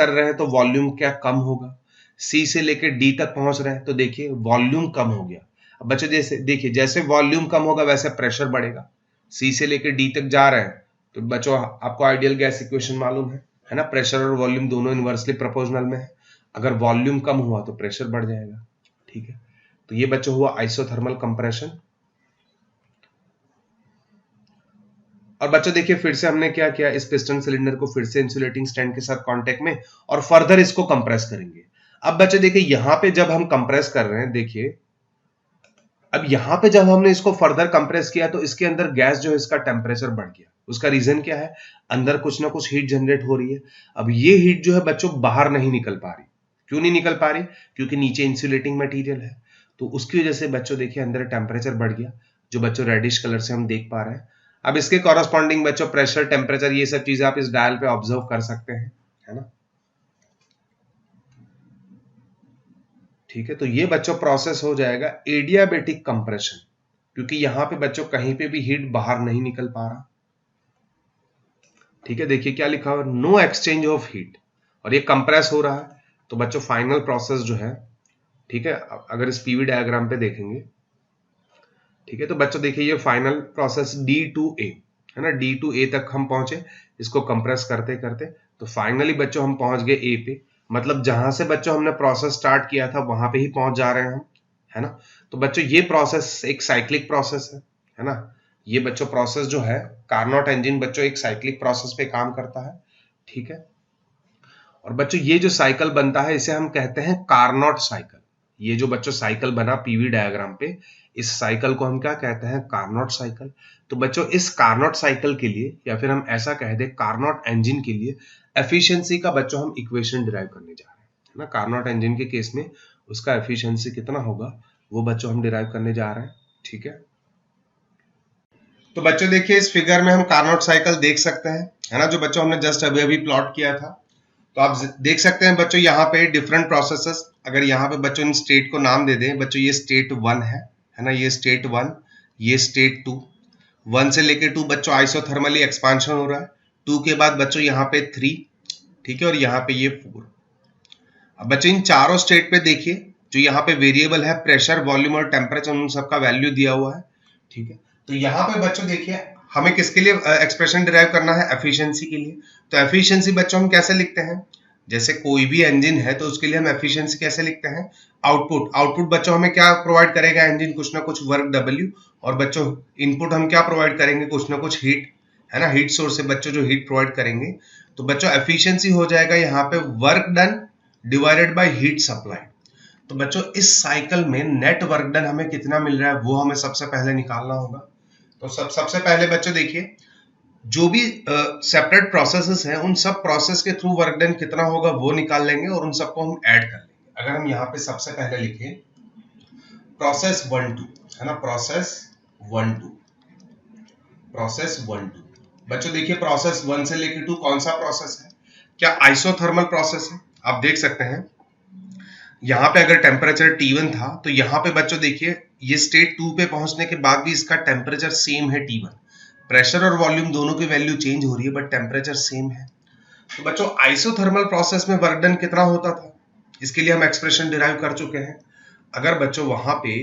रहे हैं तो वॉल्यूम क्या कम होगा, सी से लेकर डी तक पहुंच रहे हैं तो देखिए वॉल्यूम कम हो गया। अब बच्चों जैसे देखिए जैसे वॉल्यूम कम होगा वैसे प्रेशर बढ़ेगा, सी से लेकर डी तक जा रहे हैं तो बच्चों आपको आइडियल गैस इक्वेशन मालूम है ना, प्रेशर और वॉल्यूम दोनों इनवर्सली प्रोपोर्शनल में है, अगर वॉल्यूम कम हुआ तो प्रेशर बढ़ जाएगा। ठीक है, तो ये बच्चों हुआ आइसोथर्मल कंप्रेशन। और बच्चों देखिए फिर से हमने क्या किया, इस पिस्टन सिलेंडर को फिर से इंसुलेटिंग स्टैंड के साथ कांटेक्ट में और फर्दर इसको कंप्रेस करेंगे। अब बच्चों देखिए यहां पे जब हम कंप्रेस कर रहे हैं, देखिए अब यहां पे जब हमने इसको फर्दर कंप्रेस किया तो इसके अंदर गैस जो है इसका टेम्परेचर बढ़ गया। उसका रीजन क्या है, अंदर कुछ ना कुछ हीट जनरेट हो रही है। अब ये हीट जो है बच्चों बाहर नहीं निकल पा रही। क्यों नहीं निकल पा रही, क्योंकि नीचे इंसुलेटिंग मटेरियल है, तो उसकी वजह से बच्चों देखिए अंदर टेम्परेचर बढ़ गया, जो बच्चों रेडिश कलर से हम देख पा रहे हैं। अब इसके कॉरस्पॉन्डिंग बच्चों प्रेशर, टेम्परेचर, ये सब चीजें आप इस डायल पे ऑब्जर्व कर सकते हैं, है ना। ठीक है, तो ये बच्चों प्रोसेस हो जाएगा एडियाबेटिक कंप्रेशन, क्योंकि यहां पे बच्चों कहीं पे भी हीट बाहर नहीं निकल पा रहा। ठीक है, देखिए क्या लिखा हुआ, नो एक्सचेंज ऑफ हीट, और ये कंप्रेस हो रहा है। तो बच्चों फाइनल प्रोसेस जो है, ठीक है, अगर इस पीवी डायग्राम पे देखेंगे, ठीक है, तो बच्चों देखिए ये फाइनल प्रोसेस D2A है ना, D2A तक हम पहुंचे इसको कंप्रेस करते करते, तो फाइनली बच्चों हम पहुंच गए A पे। मतलब जहां से बच्चों हमने प्रोसेस स्टार्ट किया था वहां पे ही पहुंच जा रहे हैं हम, है ना। तो बच्चों ये प्रोसेस एक साइक्लिक प्रोसेस है ना। ये बच्चों प्रोसेस जो है कार्नोट इंजन बच्चों एक साइक्लिक प्रोसेस पे काम करता है। ठीक है, और बच्चों ये जो साइकिल बनता है इसे हम कहते हैं कार्नोट साइकिल। ये जो बच्चों साइकिल बना पीवी डायग्राम पे, इस साइकिल को हम क्या कहते हैं, कार्नोट साइकिल। तो बच्चों इस कार्नोट साइकिल के लिए, या फिर हम ऐसा कह दें कार्नोट इंजन के लिए, एफिशिएंसी का बच्चों हम इक्वेशन डिराइव करने जा रहे हैं, है ना। कार्नोट इंजन के केस में उसका एफिशिएंसी कितना होगा वो बच्चों हम डिराइव करने जा रहे हैं। ठीक है, तो बच्चों देखिए इस फिगर में हम कार्नोट साइकिल देख सकते हैं, है ना, जो बच्चों हमने जस्ट अभी अभी प्लॉट किया था। तो आप देख सकते हैं बच्चों यहाँ पे डिफरेंट प्रोसेसेस। अगर यहाँ पे बच्चों इन स्टेट को नाम दे दें, बच्चों ये स्टेट 1 है ना, ये स्टेट 1, ये स्टेट 2, 1 से लेके 2 बच्चों आइसोथर्मली एक्सपांशन हो रहा है, 2 के बाद बच्चों यहाँ पे 3, ठीक है, और यहाँ पे ये 4। अब बच्चों इन चारों स्टेट पे देखिए जो यहाँ पे वेरिएबल है प्रेशर, वॉल्यूम और टेम्परेचर, उन सबका वैल्यू दिया हुआ है। ठीक है, तो यहाँ पे बच्चों देखिए हमें किसके लिए एक्सप्रेशन डिराइव करना है, एफिशिएंसी के लिए। तो एफिशिएंसी बच्चों हम कैसे लिखते हैं, जैसे कोई भी इंजन है तो उसके लिए हम एफिशिएंसी कैसे लिखते हैं, आउटपुट बच्चों हमें क्या प्रोवाइड करेगा इंजन, कुछ ना कुछ वर्क W, और बच्चों इनपुट हम क्या प्रोवाइड करेंगे, कुछ ना कुछ हीट, है ना, हीट सोर्स से बच्चों जो हीट प्रोवाइड करेंगे। तो बच्चों एफिशिएंसी हो जाएगा यहाँ पे work done divided by heat supply. तो बच्चों इस साइकिल में नेट वर्क डन हमें कितना मिल रहा है वो हमें सबसे पहले निकालना होगा। तो सबसे पहले बच्चों देखिए जो भी सेपरेट प्रोसेसेस हैं उन सब प्रोसेस के थ्रू वर्क डन कितना होगा वो निकाल लेंगे और उन सबको हम ऐड कर लेंगे। अगर हम यहाँ पे सबसे पहले लिखें प्रोसेस 1-2, है ना, प्रोसेस 1-2, प्रोसेस 1-2, बच्चों देखिए प्रोसेस 1 से लेकर 2 कौन सा प्रोसेस है, क्या आइसोथर्मल प्रोसेस है। आप देख सकते हैं यहाँ पे अगर टेम्परेचर T1 था तो यहाँ पे बच्चों देखिए ये स्टेट 2 पे पहुंचने के बाद भी इसका टेम्परेचर सेम है T1, प्रेशर और वॉल्यूम दोनों की वैल्यू चेंज हो रही है बट टेम्परेचर सेम है। तो बच्चों आइसोथर्मल प्रोसेस में वर्क डन कितना होता था, इसके लिए हम एक्सप्रेशन डिराइव कर चुके हैं। अगर बच्चों वहां पे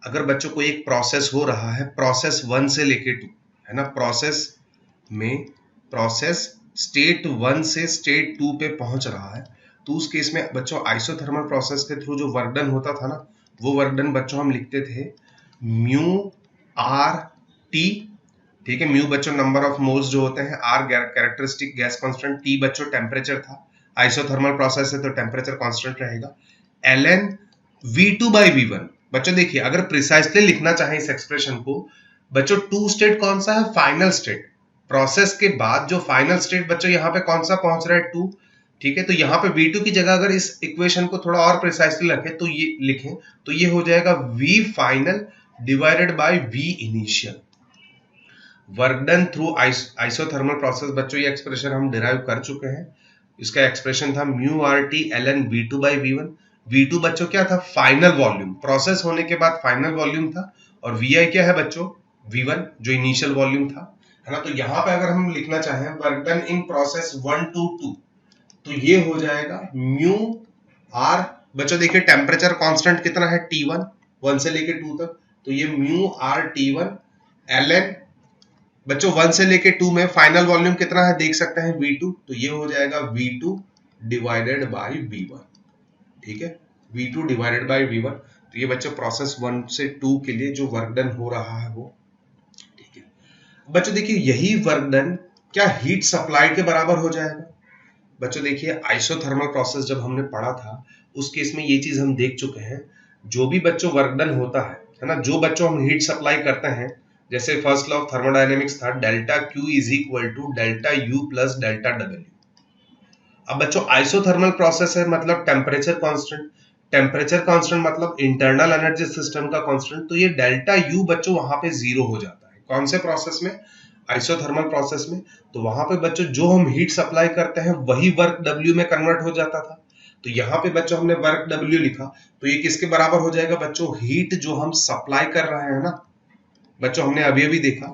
अगर बच्चों को एक प्रोसेस हो रहा है प्रोसेस 1 से लेके 2, है ना, प्रोसेस स्टेट 1 से स्टेट 2 पे पहुंच रहा है, तो उस केस में बच्चों आइसोथर्मल प्रोसेस के थ्रू जो वर्क डन होता था ना, वो वर्क डन बच्चों हम लिखते थे म्यू आर टी। ठीक है, म्यू बच्चों नंबर ऑफ मोल्स जो होते हैं, R characteristic gas constant, T बच्चों टेम्परेचर था, आइसोथर्मल प्रोसेस है तो टेम्परेचर कांस्टेंट रहेगा, ln V2/V1। बच्चों देखिए अगर प्रिसाइसली लिखना चाहें इस एक्सप्रेशन को, बच्चों 2 स्टेट कौन सा है, फाइनल स्टेट, प्रोसेस के बाद जो फाइनल स्टेट बच्चों यहाँ पे कौन सा पहुंच रहा है 2। ठीक है, तो यहाँ पे V2 की जगह अगर इस इक्वेशन को थोड़ा और प्रिसाइसली रखें तो ये लिखें तो ये हो जाएगा V final divided bye V initial. Work done through isothermal process बच्चों ये एक्सप्रेशन हम डिराइव कर चुके हैं। इसका एक्सप्रेशन था mu R T ln V2/V1। V2 बच्चों क्या था, फाइनल वॉल्यूम, प्रोसेस होने के बाद फाइनल वॉल्यूम था, और VI क्या है बच्चों, V1 जो इनिशियल वॉल्यूम था, है ना। तो यहाँ पे अगर हम लिखना चाहें work done in process 1 to 2, तो ये हो जाएगा म्यू आर, बच्चों देखिए टेम्परेचर कांस्टेंट कितना है T1, 1 से लेके 2 तक, तो ये म्यू आर T1 ln, बच्चों 1 से लेके 2 में फाइनल वॉल्यूम कितना है देख सकते हैं V2, तो ये हो जाएगा V2 डिवाइडेड बाय V1, ठीक है, V2 डिवाइडेड बाय V1। तो ये बच्चों प्रोसेस 1 से 2 के लिए जो वर्क डन हो रहा है वो, ठीक है। बच्चों देखिए यही वर्क डन क्या हीट सप्लाई के बराबर हो जाएगा। बच्चों देखिए आइसोथर्मल प्रोसेस जब हमने पढ़ा था उस केस में ये चीज हम देख चुके हैं, जो भी बच्चों वर्क डन होता है ना, जो बच्चों हम हीट सप्लाई करते हैं, जैसे फर्स्ट लॉ ऑफ थर्मोडायनेमिक्स था delta Q is equal to delta U plus delta W। अब बच्चों आइसोथर्मल प्रोसेस है मतलब टेम्परेचर कांस्टेंट, टेम्परेचर कांस्टेंट मतलब इंटरनल एनर्जी सिस्टम का कांस्टेंट, तो ये डेल्टा U बच्चों वहां पे जीरो हो जाता है। कौन से प्रोसेस में, आइसोथर्मल प्रोसेस में। तो वहां पे बच्चों जो हम हीट सप्लाई करते हैं वही वर्क W में कन्वर्ट हो जाता था। तो यहाँ पे बच्चों हमने वर्क W लिखा, तो ये किसके बराबर हो जाएगा बच्चों, हीट जो हम सप्लाई कर रहे हैं ना बच्चों, हमने अभी अभी देखा,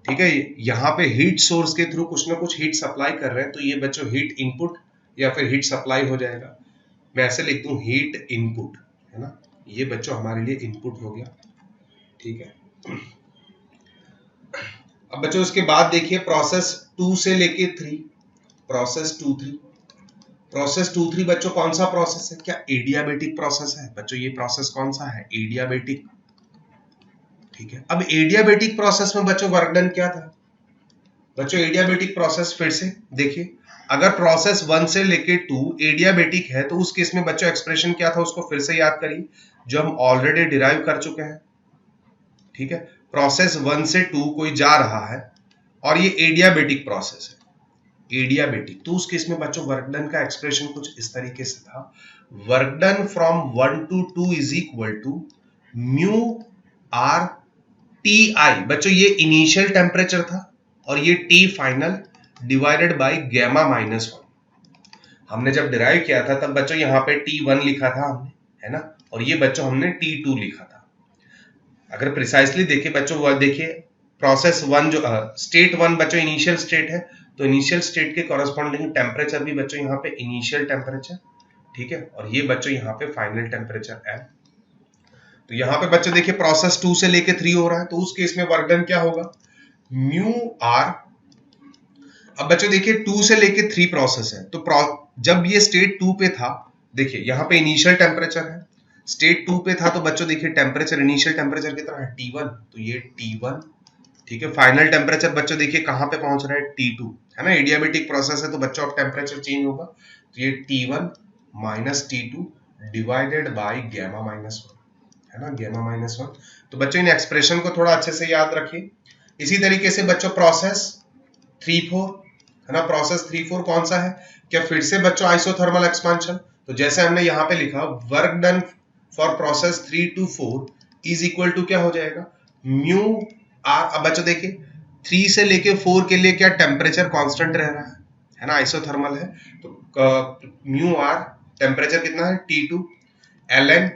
ठीक है, यहाँ पे हीट सोर्स के थ्रू कुछ ना कुछ हीट सप्लाई कर रहे हैं, तो ये बच्चों हीट इनपुट या फिर हीट सप्लाई हो जाएगा। मैं ऐसे लिख दूं हीट इनपुट, है ना, ये बच्चों हमारे लिए इनपुट हो गया, ठीक है। अब बच्चों उसके बाद देखिए प्रोसेस 2 से लेके 3, प्रोसेस 2-3, प्रोसेस 2-3 बच्चों कौन सा प्रोसेस है, क्या एडियाबेटिक प्रोसेस है बच्चों, ये प्रोसेस कौन सा है, एडियाबेटिक, ठीक है। अब एडियाबेटिक प्रोसेस में बच्चों वर्क डन क्या था बच्चों, एडियाबेटिक प्रोसेस फिर से देखिए, अगर प्रोसेस 1 से लेके 2 एडियाबेटिक है तो उस केस में बच्चों एक्सप्रेशन क्या था उसको फिर से याद करिए, जो हम ऑलरेडी डिराइव कर चुके हैं, ठीक है। प्रोसेस 1 से 2 कोई जा रहा है और ये एडियाबेटिक प्रोसेस है, एडियाबेटिक, तो उस केस में बच्चों वर्क डन का एक्सप्रेशन कुछ इस तरीके से था, work done from 1 to 2 is equal to mu R T I, बच्चों ये इनिशियल टेम्परेचर था और ये T final divided by gamma -1। हमने जब डिराइव किया था तब बच्चों यहाँ पे T1 लिखा था हमने, है ना, और ये बच्चों हमने T2 लिखा था। अगर प्रिसाइसली देखिए बच्चों, वो देखिए प्रोसेस 1 जो स्टेट 1 बच्चों इनिशियल स्टेट है, तो इनिशियल स्टेट के कॉरेस्पॉन्डिंग टेम्परेचर भी बच्चों यहाँ पे इनिशियल टेम्परेचर, ठीक है, और ये बच्चों यहाँ पे फाइनल टेम्परेचर है। तो यहाँ पे बच्चों देखिए प्रोसेस 2 से लेके 3 हो रहा है, तो उस केस में वर्क डन क्या होगा, म्यू आर। अब बच्चों देखिए 2 से लेके 3 प्रोसेस है, तो जब ये स्टेट 2 पे था, देखिए यहाँ पे इनिशियल टेम्परेचर है, स्टेट 2 पे था, तो बच्चों देखिए टेम्परेचर, इनिशियल टेम्परेचर कितना है T1, तो ये T1, ठीक है। फाइनल टेम्परेचर बच्चों देखिए कहाँ पे पहुंच रहा है T2, है ना, एडियाबेटिक प्रोसेस है तो बच्चों अब टेम्परेचर चेंज होगा, तो ये T1 minus T2 divided by gamma -1, है ना, गैमा -1। तो बच्चों इन एक्सप्रेशन को थोड़ा अच्छे से याद रखिए। इसी तरीके से बच्चों प्रोसेस 3-4, है ना, प्रोसेस 3-4 कौन सा है, क्या फिर से बच्चों आइसोथर्मल एक्सपांशन, तो जैसे हमने यहाँ पे लिखा work done for process 3 to 4 is equal to क्या हो जाएगा, म्यू आर। अब बच्चों देखिए 3 से लेके 4 के लिए क्या टेम्परेचर कांस्टेंट रह रहा है ना, आइसोथर्मल है, तो म्यू आर टेम्परेचर कितना है T2 ln,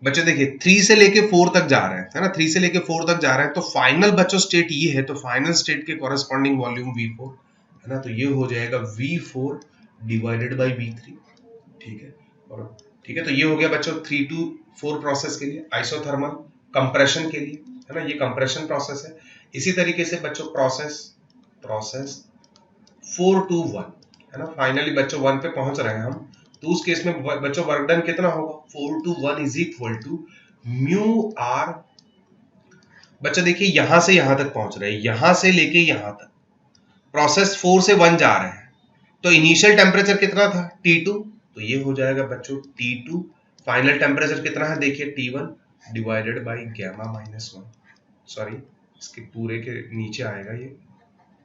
बच्चों देखिए 3 से लेके 4 तक जा रहे हैं, है ना, 3 से लेके 4 तक जा रहे हैं, तो फाइनल बच्चों स्टेट ये है, तो फाइनल स्टेट के कॉरेस्पॉन्डिंग वॉल्यूम V4, है ना, तो ये हो जाएगा V4 डिवाइडेड बाय V3, ठीक है, और ठीक है, तो ये हो गया बच्चों 3 to 4 प्रोसेस के लिए, आइसोथर्मल कंप्रेशन के लिए, है ना, ये कंप्रेशन प्रोसेस है। इसी तरीके से बच्चों प्रोसेस 4 to 1, है ना, फाइनली बच्चों 1 पे पहुंच रहे हैं हम, तो उस केस में बच्चों वर्क डन कितना होगा, 4 to 1 is equal to mu R. बच्चों देखिए यहां से यहां तक पहुंच रहे हैं, यहां से लेके यहां तक प्रोसेस 4 से 1 जा रहे हैं, तो इनिशियल टेम्परेचर कितना था T2, तो ये हो जाएगा बच्चों T2, फाइनल टेम्परेचर कितना है देखिए T1 divided by gamma -1, sorry इसके पूरे के नीचे आएगा ये,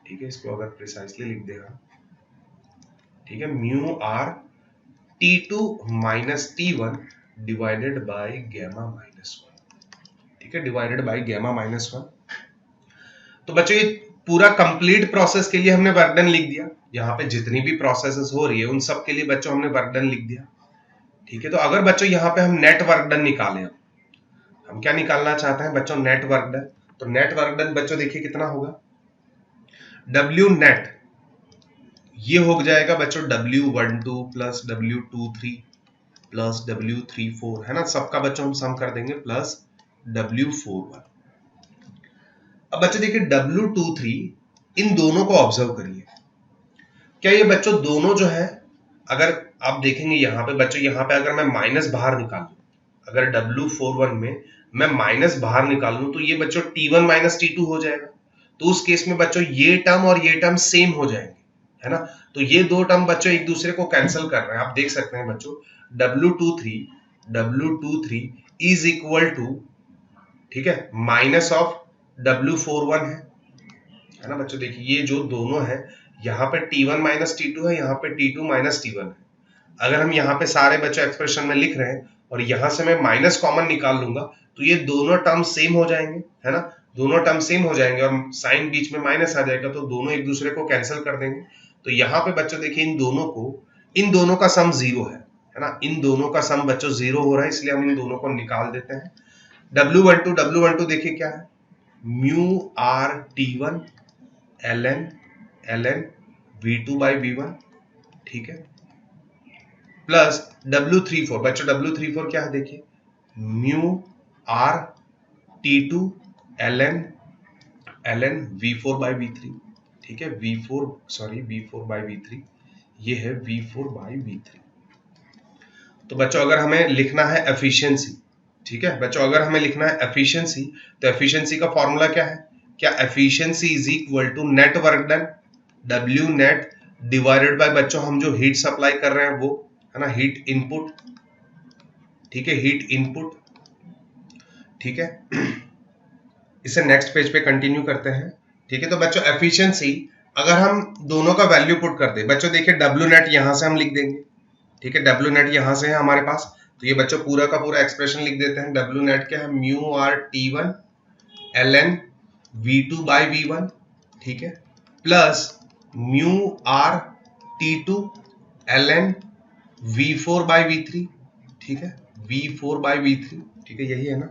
ठीक है, इसको अगर प्रिसाइसली लिख देगा, ठीक है, mu R T2 minus T1 divided by gamma -1, ठीक है, डिवाइडेड बाय गैमा -1। तो बच्चों ये पूरा कंप्लीट प्रोसेस के लिए हमने वर्क डन लिख दिया, यहाँ पे जितनी भी प्रोसेसेस हो रही है उन सब के लिए बच्चों हमने वर्क डन लिख दिया, ठीक है, तो अगर बच्चों यहाँ पे हम नेट वर्क डन निकालें, हम क्या निकालना चाहते हैं बच्चों, नेट वर्क डन। तो नेट वर्क डन बच्चों देखिए कितना होगा, डब्ल्यू नेट ये हो जाएगा बच्चों W12 plus W23 plus W34, है ना, सबका बच्चों हम सम कर देंगे, प्लस W41। अब बच्चों देखिए W23 इन दोनों को ऑब्जर्व करिए, क्या ये बच्चों दोनों जो है, अगर आप देखेंगे यहाँ पे बच्चों, यहाँ पे अगर मैं माइनस बाहर निकाल लूं, अगर W41 में मैं माइनस बाहर निकाल लूं तो ये बच्चों T1 माइनस T2 हो जाएगा। तो उस केस में बच्चों ये टर्म और ये टर्म सेम हो जाएंगे, है ना। तो ये दो टर्म बच्चों एक दूसरे को कैंसिल कर रहे हैं, आप देख सकते हैं बच्चों W23 इज इक्वल टू, ठीक है, माइनस ऑफ W41 है ना बच्चों। देखिए ये जो दोनों है, यहाँ पे T1 माइनस T2 है, यहाँ पे T2 माइनस T1 है। अगर हम यहाँ पे सारे बच्चों एक्सप्रेशन में लिख रहे हैं और यहाँ से मैं माइनस कॉमन निकाल लूंगा तो ये दोनों टर्म सेम हो जाएंगे, है ना, दोनों टर्म सेम हो जाएंगे और साइन बीच में माइनस आ जाएगा, तो दोनों एक दूसरे को कैंसिल कर देंगे। तो यहाँ पे बच्चों देखिए इन दोनों का सम 0 है ना, इन दोनों का सम बच्चों 0 हो रहा है, इसलिए हम इन दोनों को निकाल देते हैं। W12 देखिए क्या है, mu are T1 ln V2 by V1, ठीक है, प्लस W34 बच्चों W34 क्या है देखिए, mu R T2 ln V4 by V3, ठीक है, V4 बाई V3, ये है V4 बाई V3। तो बच्चों अगर हमें लिखना है एफिशिएंसी, ठीक है बच्चों, अगर हमें लिखना है एफिशिएंसी, तो एफिशिएंसी का फॉर्मूला क्या है, क्या efficiency is equal to net work done W net divided by बच्चों हम जो हीट सप्लाई कर रहे हैं वो, है ना, हीट इनपुट, ठीक है, हीट इनपुट, ठीक है। इसे नेक्स्ट पेज पे कंटिन्यू करते हैं, ठीक है। तो बच्चों एफिशिएंसी अगर हम दोनों का वैल्यू पुट कर दे, बच्चों देखिए W नेट यहां से हम लिख देंगे, ठीक है, W नेट यहां से है हमारे पास, तो ये बच्चों पूरा का पूरा एक्सप्रेशन लिख देते हैं। W नेट क्या है, mu are T1 ln V2 by V1, ठीक है, plus mu R T2 ln V4 by V3, ठीक है, V4 बाई V3, ठीक है, यही है ना,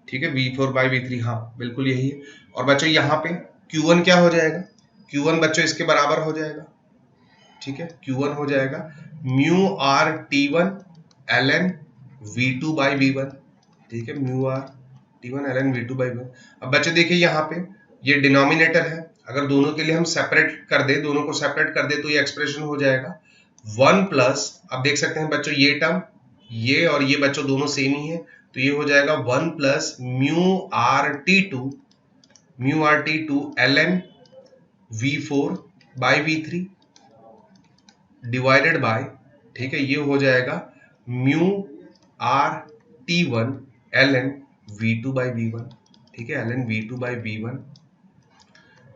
ठीक है, V4 बाई V3, हाँ बिल्कुल यही है। और बच्चों यहाँ पे Q1 क्या हो जाएगा, Q1 बच्चों इसके बराबर हो जाएगा, ठीक है, Q1 हो जाएगा mu R T1 ln V2 by V1, ठीक है, mu are T1 ln V2 by V1। अब बच्चों देखिए यहाँ पे ये डिनोमिनेटर है, अगर दोनों के लिए हम सेपरेट कर दे, दोनों को सेपरेट कर दे तो ये एक्सप्रेशन हो जाएगा 1 प्लस, अब देख सकते हैं बच्चों ये टर्म ये और ये बच्चों दोनों सेम ही है, तो ये हो जाएगा 1 plus mu R T2 ln V4 by V3 divided by, ठीक है, ये हो जाएगा mu R T1 ln V2 by V1, ठीक है, ln V2 बाई V1,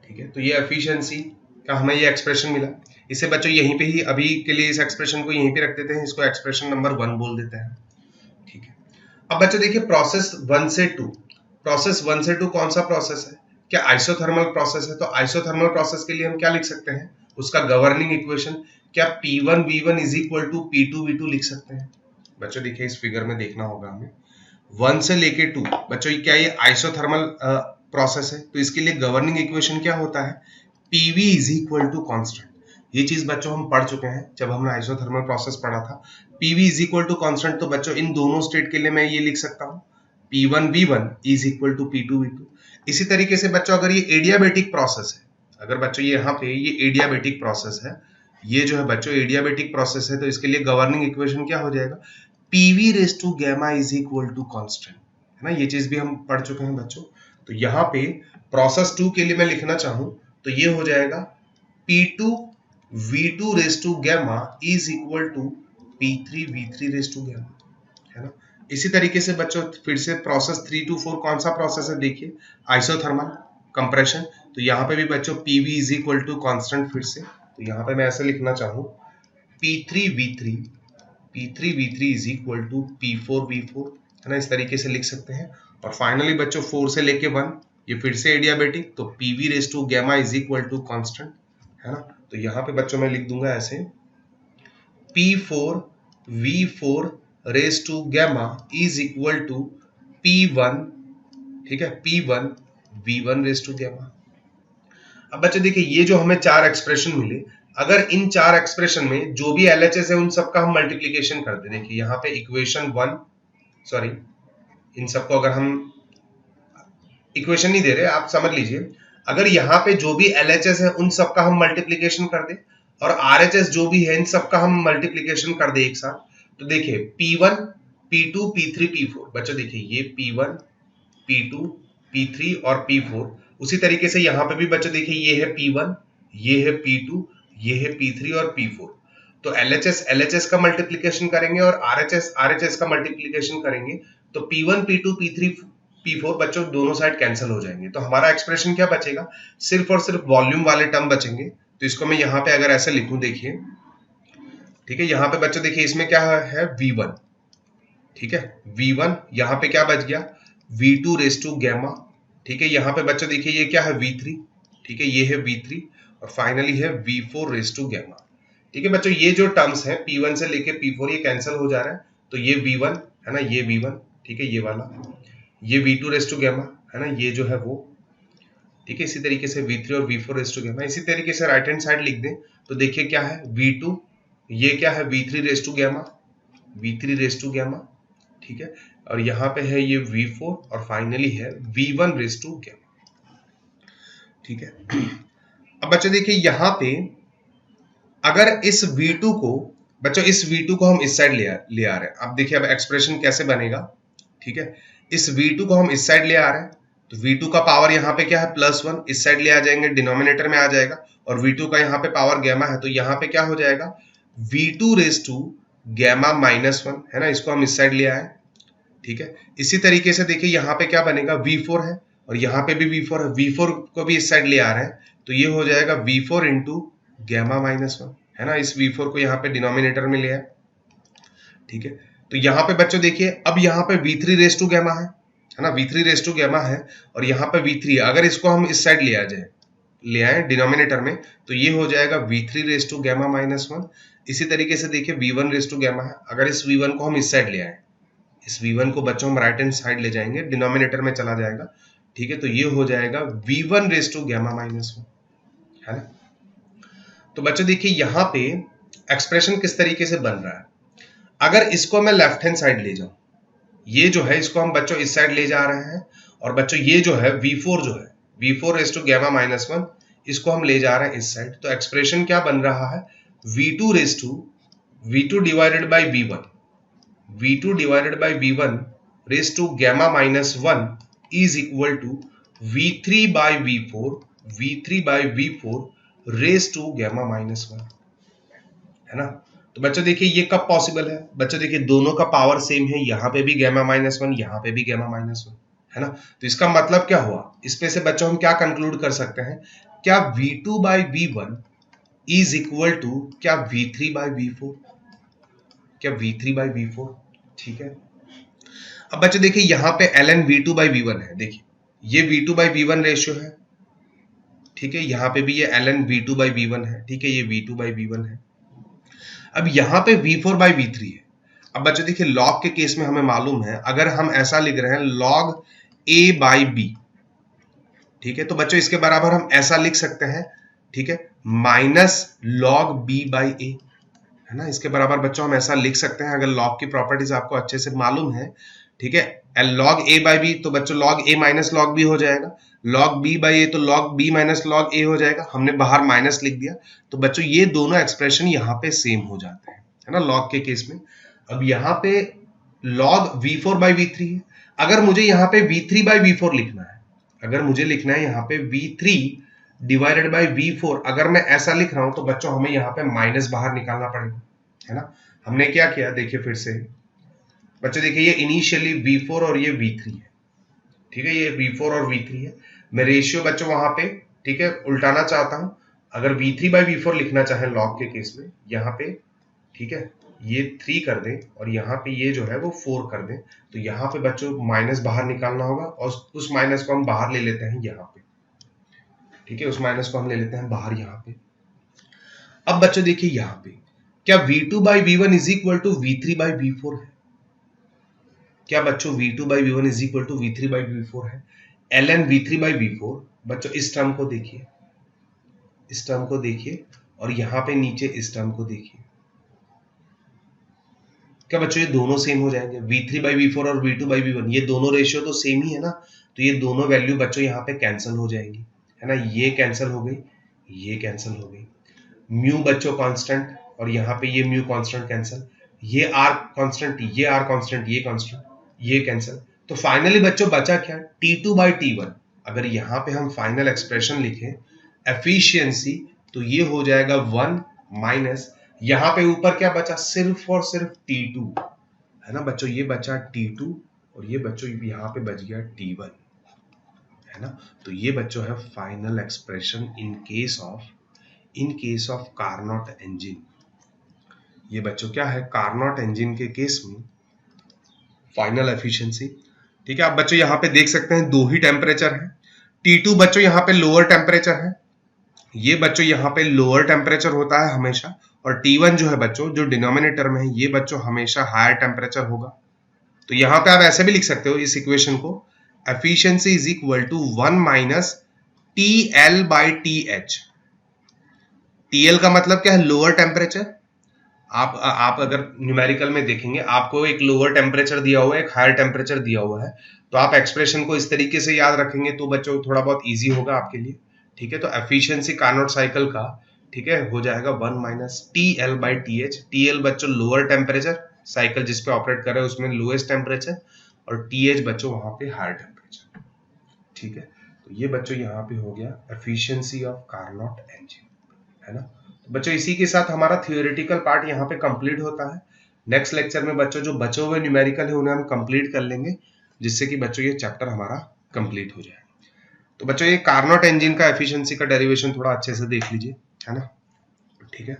ठीक है। तो ये एफिशिएंसी का हमें ये एक्सप्रेशन मिला। इसे बच्चों यहीं पे ही अभी के लिए इस एक्सप्रेशन को यहीं पे रख देते हैं, इसको एक्सप्रेशन नंबर 1 बोल देते हैं, ठीक है। अब बच्चों देखिए प्रोसेस 1 से 2 कौन सा प्रोसेस है, क्या आइसोथर्मल प्रोसेस है। तो आइसोथर्मल प्रोसेस के लिए हम क्या लिख सकते हैं, उसका गवर्निंग इक्वेशन, क्या P1V1 is equal to P2V2 लिख सकते हैं। बच्चों देखिए इस फिगर में देखना होगा हमें 1 से लेके 2, बच्चों क्या ये आइसोथर्मल प्रोसेस है, तो इसके लिए गवर्निंग इक्वेशन क्या होता है, PV is equal to constant. ये चीज बच्चों हम पढ़ चुके हैं जब हमने आइसोथर्मल प्रोसेस पढ़ा था, PV is equal to constant. तो बच्चों इन दोनों स्टेट के लिए मैं ये लिख सकता हूँ P1V1 is equal to P2V2। इसी तरीके से बच्चों अगर ये एडियाबेटिक प्रोसेस है, अगर बच्चों ये यहाँ पे ये एडियाबेटिक प्रोसेस है, ये जो है बच्चों एडियाबेटिक प्रोसेस है, तो इसके लिए गवर्निंग इक्वेशन क्या हो जाएगा, PV raise to gamma is equal to constant, है ना, ये चीज भी हम पढ़ चुके हैं बच्चों। तो यहाँ पे प्रोसेस 2 के लिए मैं लिखना चाहूं तो ये हो जाएगा P2V2 raise to gamma is equal to P3V3 raise to gamma, है ना। इसी तरीके से बच्चों फिर से प्रोसेस 3 to 4 कौन सा प्रोसेस है, देखिए आइसोथर्मल कंप्रेशन। तो यहाँ पे भी बच्चों PV is equal to constant, फिर से तो यहाँ पे मैं ऐसे लिखना चाहूँ P3V3 is equal to P4V4, है ना, इस तरीके से लिख सकते हैं। और फाइनली बच्चों 4 से लेके 1 ये फिर से एडियाबेटिक, तो PV raise to gamma is equal to constant, है ना। तो यहाँ पे बच्चों मैं लिख दूंगा ऐसे P4V4 raise to gamma is equal to P1, ठीक है, P1 V1 raise to gamma. अब बच्चे देखिए ये जो हमें चार एक्सप्रेशन मिले, अगर इन चार एक्सप्रेशन में जो भी LHS है उन सबका हम मल्टीप्लीकेशन कर दे। देखिए यहाँ पे इक्वेशन 1, सॉरी इन सबको अगर हम इक्वेशन नहीं दे रहे, आप समझ लीजिए, अगर यहाँ पे जो भी LHS है उन सबका हम मल्टीप्लीकेशन कर दे और RHS जो भी है इन सबका हम मल्टीप्लीकेशन कर दे एक साथ, तो देखिए P1 P2 P3 P4, बच्चों देखिए ये P1 P2 P3 और P4, उसी तरीके से यहाँ पे भी बच्चों देखिए ये है P1, ये है P2, ये है P3 और P4। तो LHS का मल्टीप्लीकेशन करेंगे और RHS का मल्टीप्लीकेशन करेंगे, तो P1 P2 P3 P4 बच्चों दोनों साइड कैंसिल हो जाएंगे। तो हमारा एक्सप्रेशन क्या बचेगा, सिर्फ और सिर्फ वॉल्यूम वाले टर्म बचेंगे। तो इसको मैं यहाँ पे अगर ऐसे लिखूं, देखिए ठीक है, यहाँ पे बच्चों देखिए इसमें क्या है V1, ठीक है, V1, यहाँ पे क्या बच गया V2 रेस टू गैमा, ठीक है, यहाँ पे बच्चों देखिए ये क्या है V3, ठीक है, ये है V3 और फाइनली है V4 रेस टू गैमा। ठीक है बच्चों, ये जो टर्म्स है P1 से लेके P4 ये कैंसिल हो जा रहा है, तो ये V1 है ना, ये V1, ठीक है, ये वाला, ये V2 रेस टू गैमा है ना, ये जो है वो, ठीक है, इसी तरीके से V3 और V4 रेस टू गैमा। इसी तरीके से राइट हैंड साइड लिख दें तो देखिए क्या है V2, ये क्या है V3 raise to gamma, V3 raise to gamma, ठीक है, और यहाँ पे है ये V4 और फाइनली है V1 रेस टू गैमा, ठीक है। अब बच्चों देखिए यहाँ पे अगर इस V2 को, बच्चों इस V2 को हम इस साइड ले आ रहे हैं, अब देखिए अब एक्सप्रेशन कैसे बनेगा, ठीक है, इस V2 को हम इस साइड ले आ रहे हैं, तो V2 का पावर यहाँ पे क्या है +1, इस साइड ले आ जाएंगे, डिनोमिनेटर में आ जाएगा, और V2 का यहाँ पे पावर गैमा है, तो यहाँ पे क्या हो जाएगा V2 रेस टू गैमा -1 है ना, इसको हम इस साइड ले आए, ठीक है। इसी तरीके से देखिए यहाँ पे क्या बनेगा V4 है और यहाँ पे भी V4 है, V4 को भी इस साइड ले आ रहे हैं, तो ये हो जाएगा V4 इंटू गैमा -1 है ना, इस V4 को यहाँ पे डिनोमिनेटर में ले आए, ठीक है। तो यहाँ पे बच्चों देखिए अब यहाँ पे V3 रेस टू गैमा है ना, V3 रेस टू गैमा है और यहाँ पे V3, अगर इसको हम इस साइड ले आए डिनोमिनेटर में, तो ये हो जाएगा V3 रेस टू गैमा -1। इसी तरीके से देखिए V1 रेस टू गैमा है, अगर इस V1 को हम इस साइड ले आए, इस V1 को बच्चों हम राइट हैंड साइड ले जाएंगे, डिनोमिनेटर में चला जाएगा, ठीक है, तो ये हो जाएगा V1 रेस टू गैमा -1 है ना। तो बच्चों देखिए यहाँ पे एक्सप्रेशन किस तरीके से बन रहा है, अगर इसको मैं लेफ्ट हैंड साइड ले जाऊं, ये जो है इसको हम बच्चों इस साइड ले जा रहे हैं, और बच्चों ये जो है V4 जो है V4 रेस टू गैमा -1, इसको हम ले जा रहे हैं इस साइड, तो एक्सप्रेशन क्या बन रहा है V2 divided by V1 raise to gamma -1 is equal to V3 by V4 raise to gamma -1 है ना। तो बच्चों देखिए ये कब पॉसिबल है, बच्चों देखिए दोनों का पावर सेम है, यहाँ पे भी गैमा -1, यहाँ पे भी गैमा -1 है ना। तो इसका मतलब क्या हुआ, इस पे से बच्चों हम क्या कंक्लूड कर सकते हैं, क्या V2 by V1 is equal to क्या V3 बाई V4, क्या V3 बाई V4, ठीक है। अब बच्चों देखिए यहाँ पे ln V2 बाई V1 है, देखिए ये V2 बाई V1 रेशियो है, ठीक है, यहाँ पे भी ये ln V2 बाई V1 है, ठीक है, ये V2 बाई V1 है। अब यहाँ पे V4 बाई V3 है। अब बच्चों देखिए लॉग के केस में हमें मालूम है, अगर हम ऐसा लिख रहे हैं log A बाई B, ठीक है, तो बच्चों इसके बराबर हम ऐसा लिख सकते हैं, ठीक है, minus log B by A है ना, इसके बराबर बच्चों हम ऐसा लिख सकते हैं, अगर लॉग की प्रॉपर्टीज आपको अच्छे से मालूम है, ठीक है, log A बाई B, तो बच्चों log A minus log B हो जाएगा, log B बाई A तो log B minus log A हो जाएगा, हमने बाहर माइनस लिख दिया, तो बच्चों ये दोनों एक्सप्रेशन यहाँ पे सेम हो जाते हैं, है ना, log के केस में। अब यहाँ पे log V4 बाई V3 है, अगर मुझे यहाँ पे V3 बाई V4 लिखना है, अगर मुझे लिखना है यहाँ पे V3 डिवाइडेड बाई V4, अगर मैं ऐसा लिख रहा हूं तो बच्चों हमें यहाँ पे माइनस बाहर निकालना पड़ेगा, है ना। हमने क्या किया देखिए फिर से बच्चों, देखिए ये इनिशियली V4 और ये V3 है, ठीक है, ये V4 और V3 है, मैं रेशियो बच्चों वहां पे, ठीक है, उल्टाना चाहता हूं, अगर V3 बाई V4 लिखना चाहे लॉग के केस में, यहाँ पे, ठीक है, ये 3 कर दें और यहाँ पे ये जो है वो 4 कर दें, तो यहाँ पे बच्चों माइनस बाहर निकालना होगा और उस माइनस को हम बाहर ले लेते हैं यहाँ पे, ठीक है, उस माइनस को हम ले लेते हैं बाहर यहाँ पे। अब बच्चों देखिए यहाँ पे क्या V2 by V1 is equal to V3 by V4 है, क्या बच्चों V2 by V1 is equal to V3 by V4 है। ln V3 बाई V4 बच्चों इस टर्म को देखिए, इस टर्म को देखिए और यहाँ पे नीचे इस टर्म को देखिए। क्या बच्चों ये दोनों सेम हो जाएंगे, V3 बाई V4 और V2 बाई V1 ये दोनों रेशियो तो सेम ही है ना, तो ये दोनों वैल्यू बच्चों यहाँ पे कैंसिल हो जाएंगी, है ना। ये कैंसिल हो गई, ये कैंसिल हो गई। म्यू बच्चों कांस्टेंट और यहाँ पे ये म्यू कांस्टेंट कैंसिल, ये आर कांस्टेंट, ये आर कांस्टेंट, ये कांस्टेंट, ये कैंसिल। तो फाइनली बच्चों बचा क्या, T2 बाई T1। अगर यहाँ पे हम फाइनल एक्सप्रेशन लिखें एफिशिएंसी तो ये हो जाएगा 1 माइनस यहाँ पे ऊपर क्या बचा, सिर्फ और सिर्फ T2, है ना बच्चों। ये बचा T2 और ये बच्चों यहाँ पे बच गया T1, है ना। तो ये बच्चों है final expression in case of Carnot engine. ये बच्चों क्या है, कार्नोट इंजन के केस में फाइनल एफिशिएंसी। ठीक है, आप बच्चों यहाँ पे देख सकते हैं दो ही टेम्परेचर है। T2 बच्चों यहाँ पे लोअर टेम्परेचर है, ये बच्चों यहाँ पे लोअर टेम्परेचर होता है हमेशा, और T1 जो है बच्चों जो डिनोमिनेटर में है ये बच्चों हमेशा हायर टेम्परेचर होगा। तो यहाँ पे आप ऐसे भी लिख सकते हो इस इक्वेशन को, efficiency is equal to 1 minus TL by TH। TL का मतलब क्या है, लोअर टेम्परेचर। आप अगर न्यूमेरिकल में देखेंगे आपको एक लोअर टेम्परेचर दिया हुआ है, एक हायर टेम्परेचर दिया हुआ है, तो आप एक्सप्रेशन को इस तरीके से याद रखेंगे तो बच्चों थोड़ा बहुत इजी होगा आपके लिए। ठीक है, तो एफिशिएंसी कार्नोट साइकिल का, ठीक है, हो जाएगा 1 minus TL by TH। TL बच्चों लोअर टेम्परेचर, साइकिल जिसपे ऑपरेट कर रहे हैं उसमें लोएस्ट टेम्परेचर, और TH बच्चों वहां पे हायर टेम्परेचर। ठीक है, तो ये बच्चों यहाँ पे हो गया एफिशिएंसी ऑफ कार्नोट इंजन, है ना। बच्चों इसी के साथ हमारा थियोरेटिकल पार्ट यहाँ पे कंप्लीट होता है। नेक्स्ट लेक्चर में बच्चों जो बचे हुए न्यूमेरिकल है उन्हें हम कंप्लीट कर लेंगे, जिससे कि बच्चों ये चैप्टर हमारा कंप्लीट हो जाए। तो बच्चों ये कार्नोट इंजन का एफिशिएंसी का डेरिवेशन थोड़ा अच्छे से देख लीजिए, है ना। ठीक है।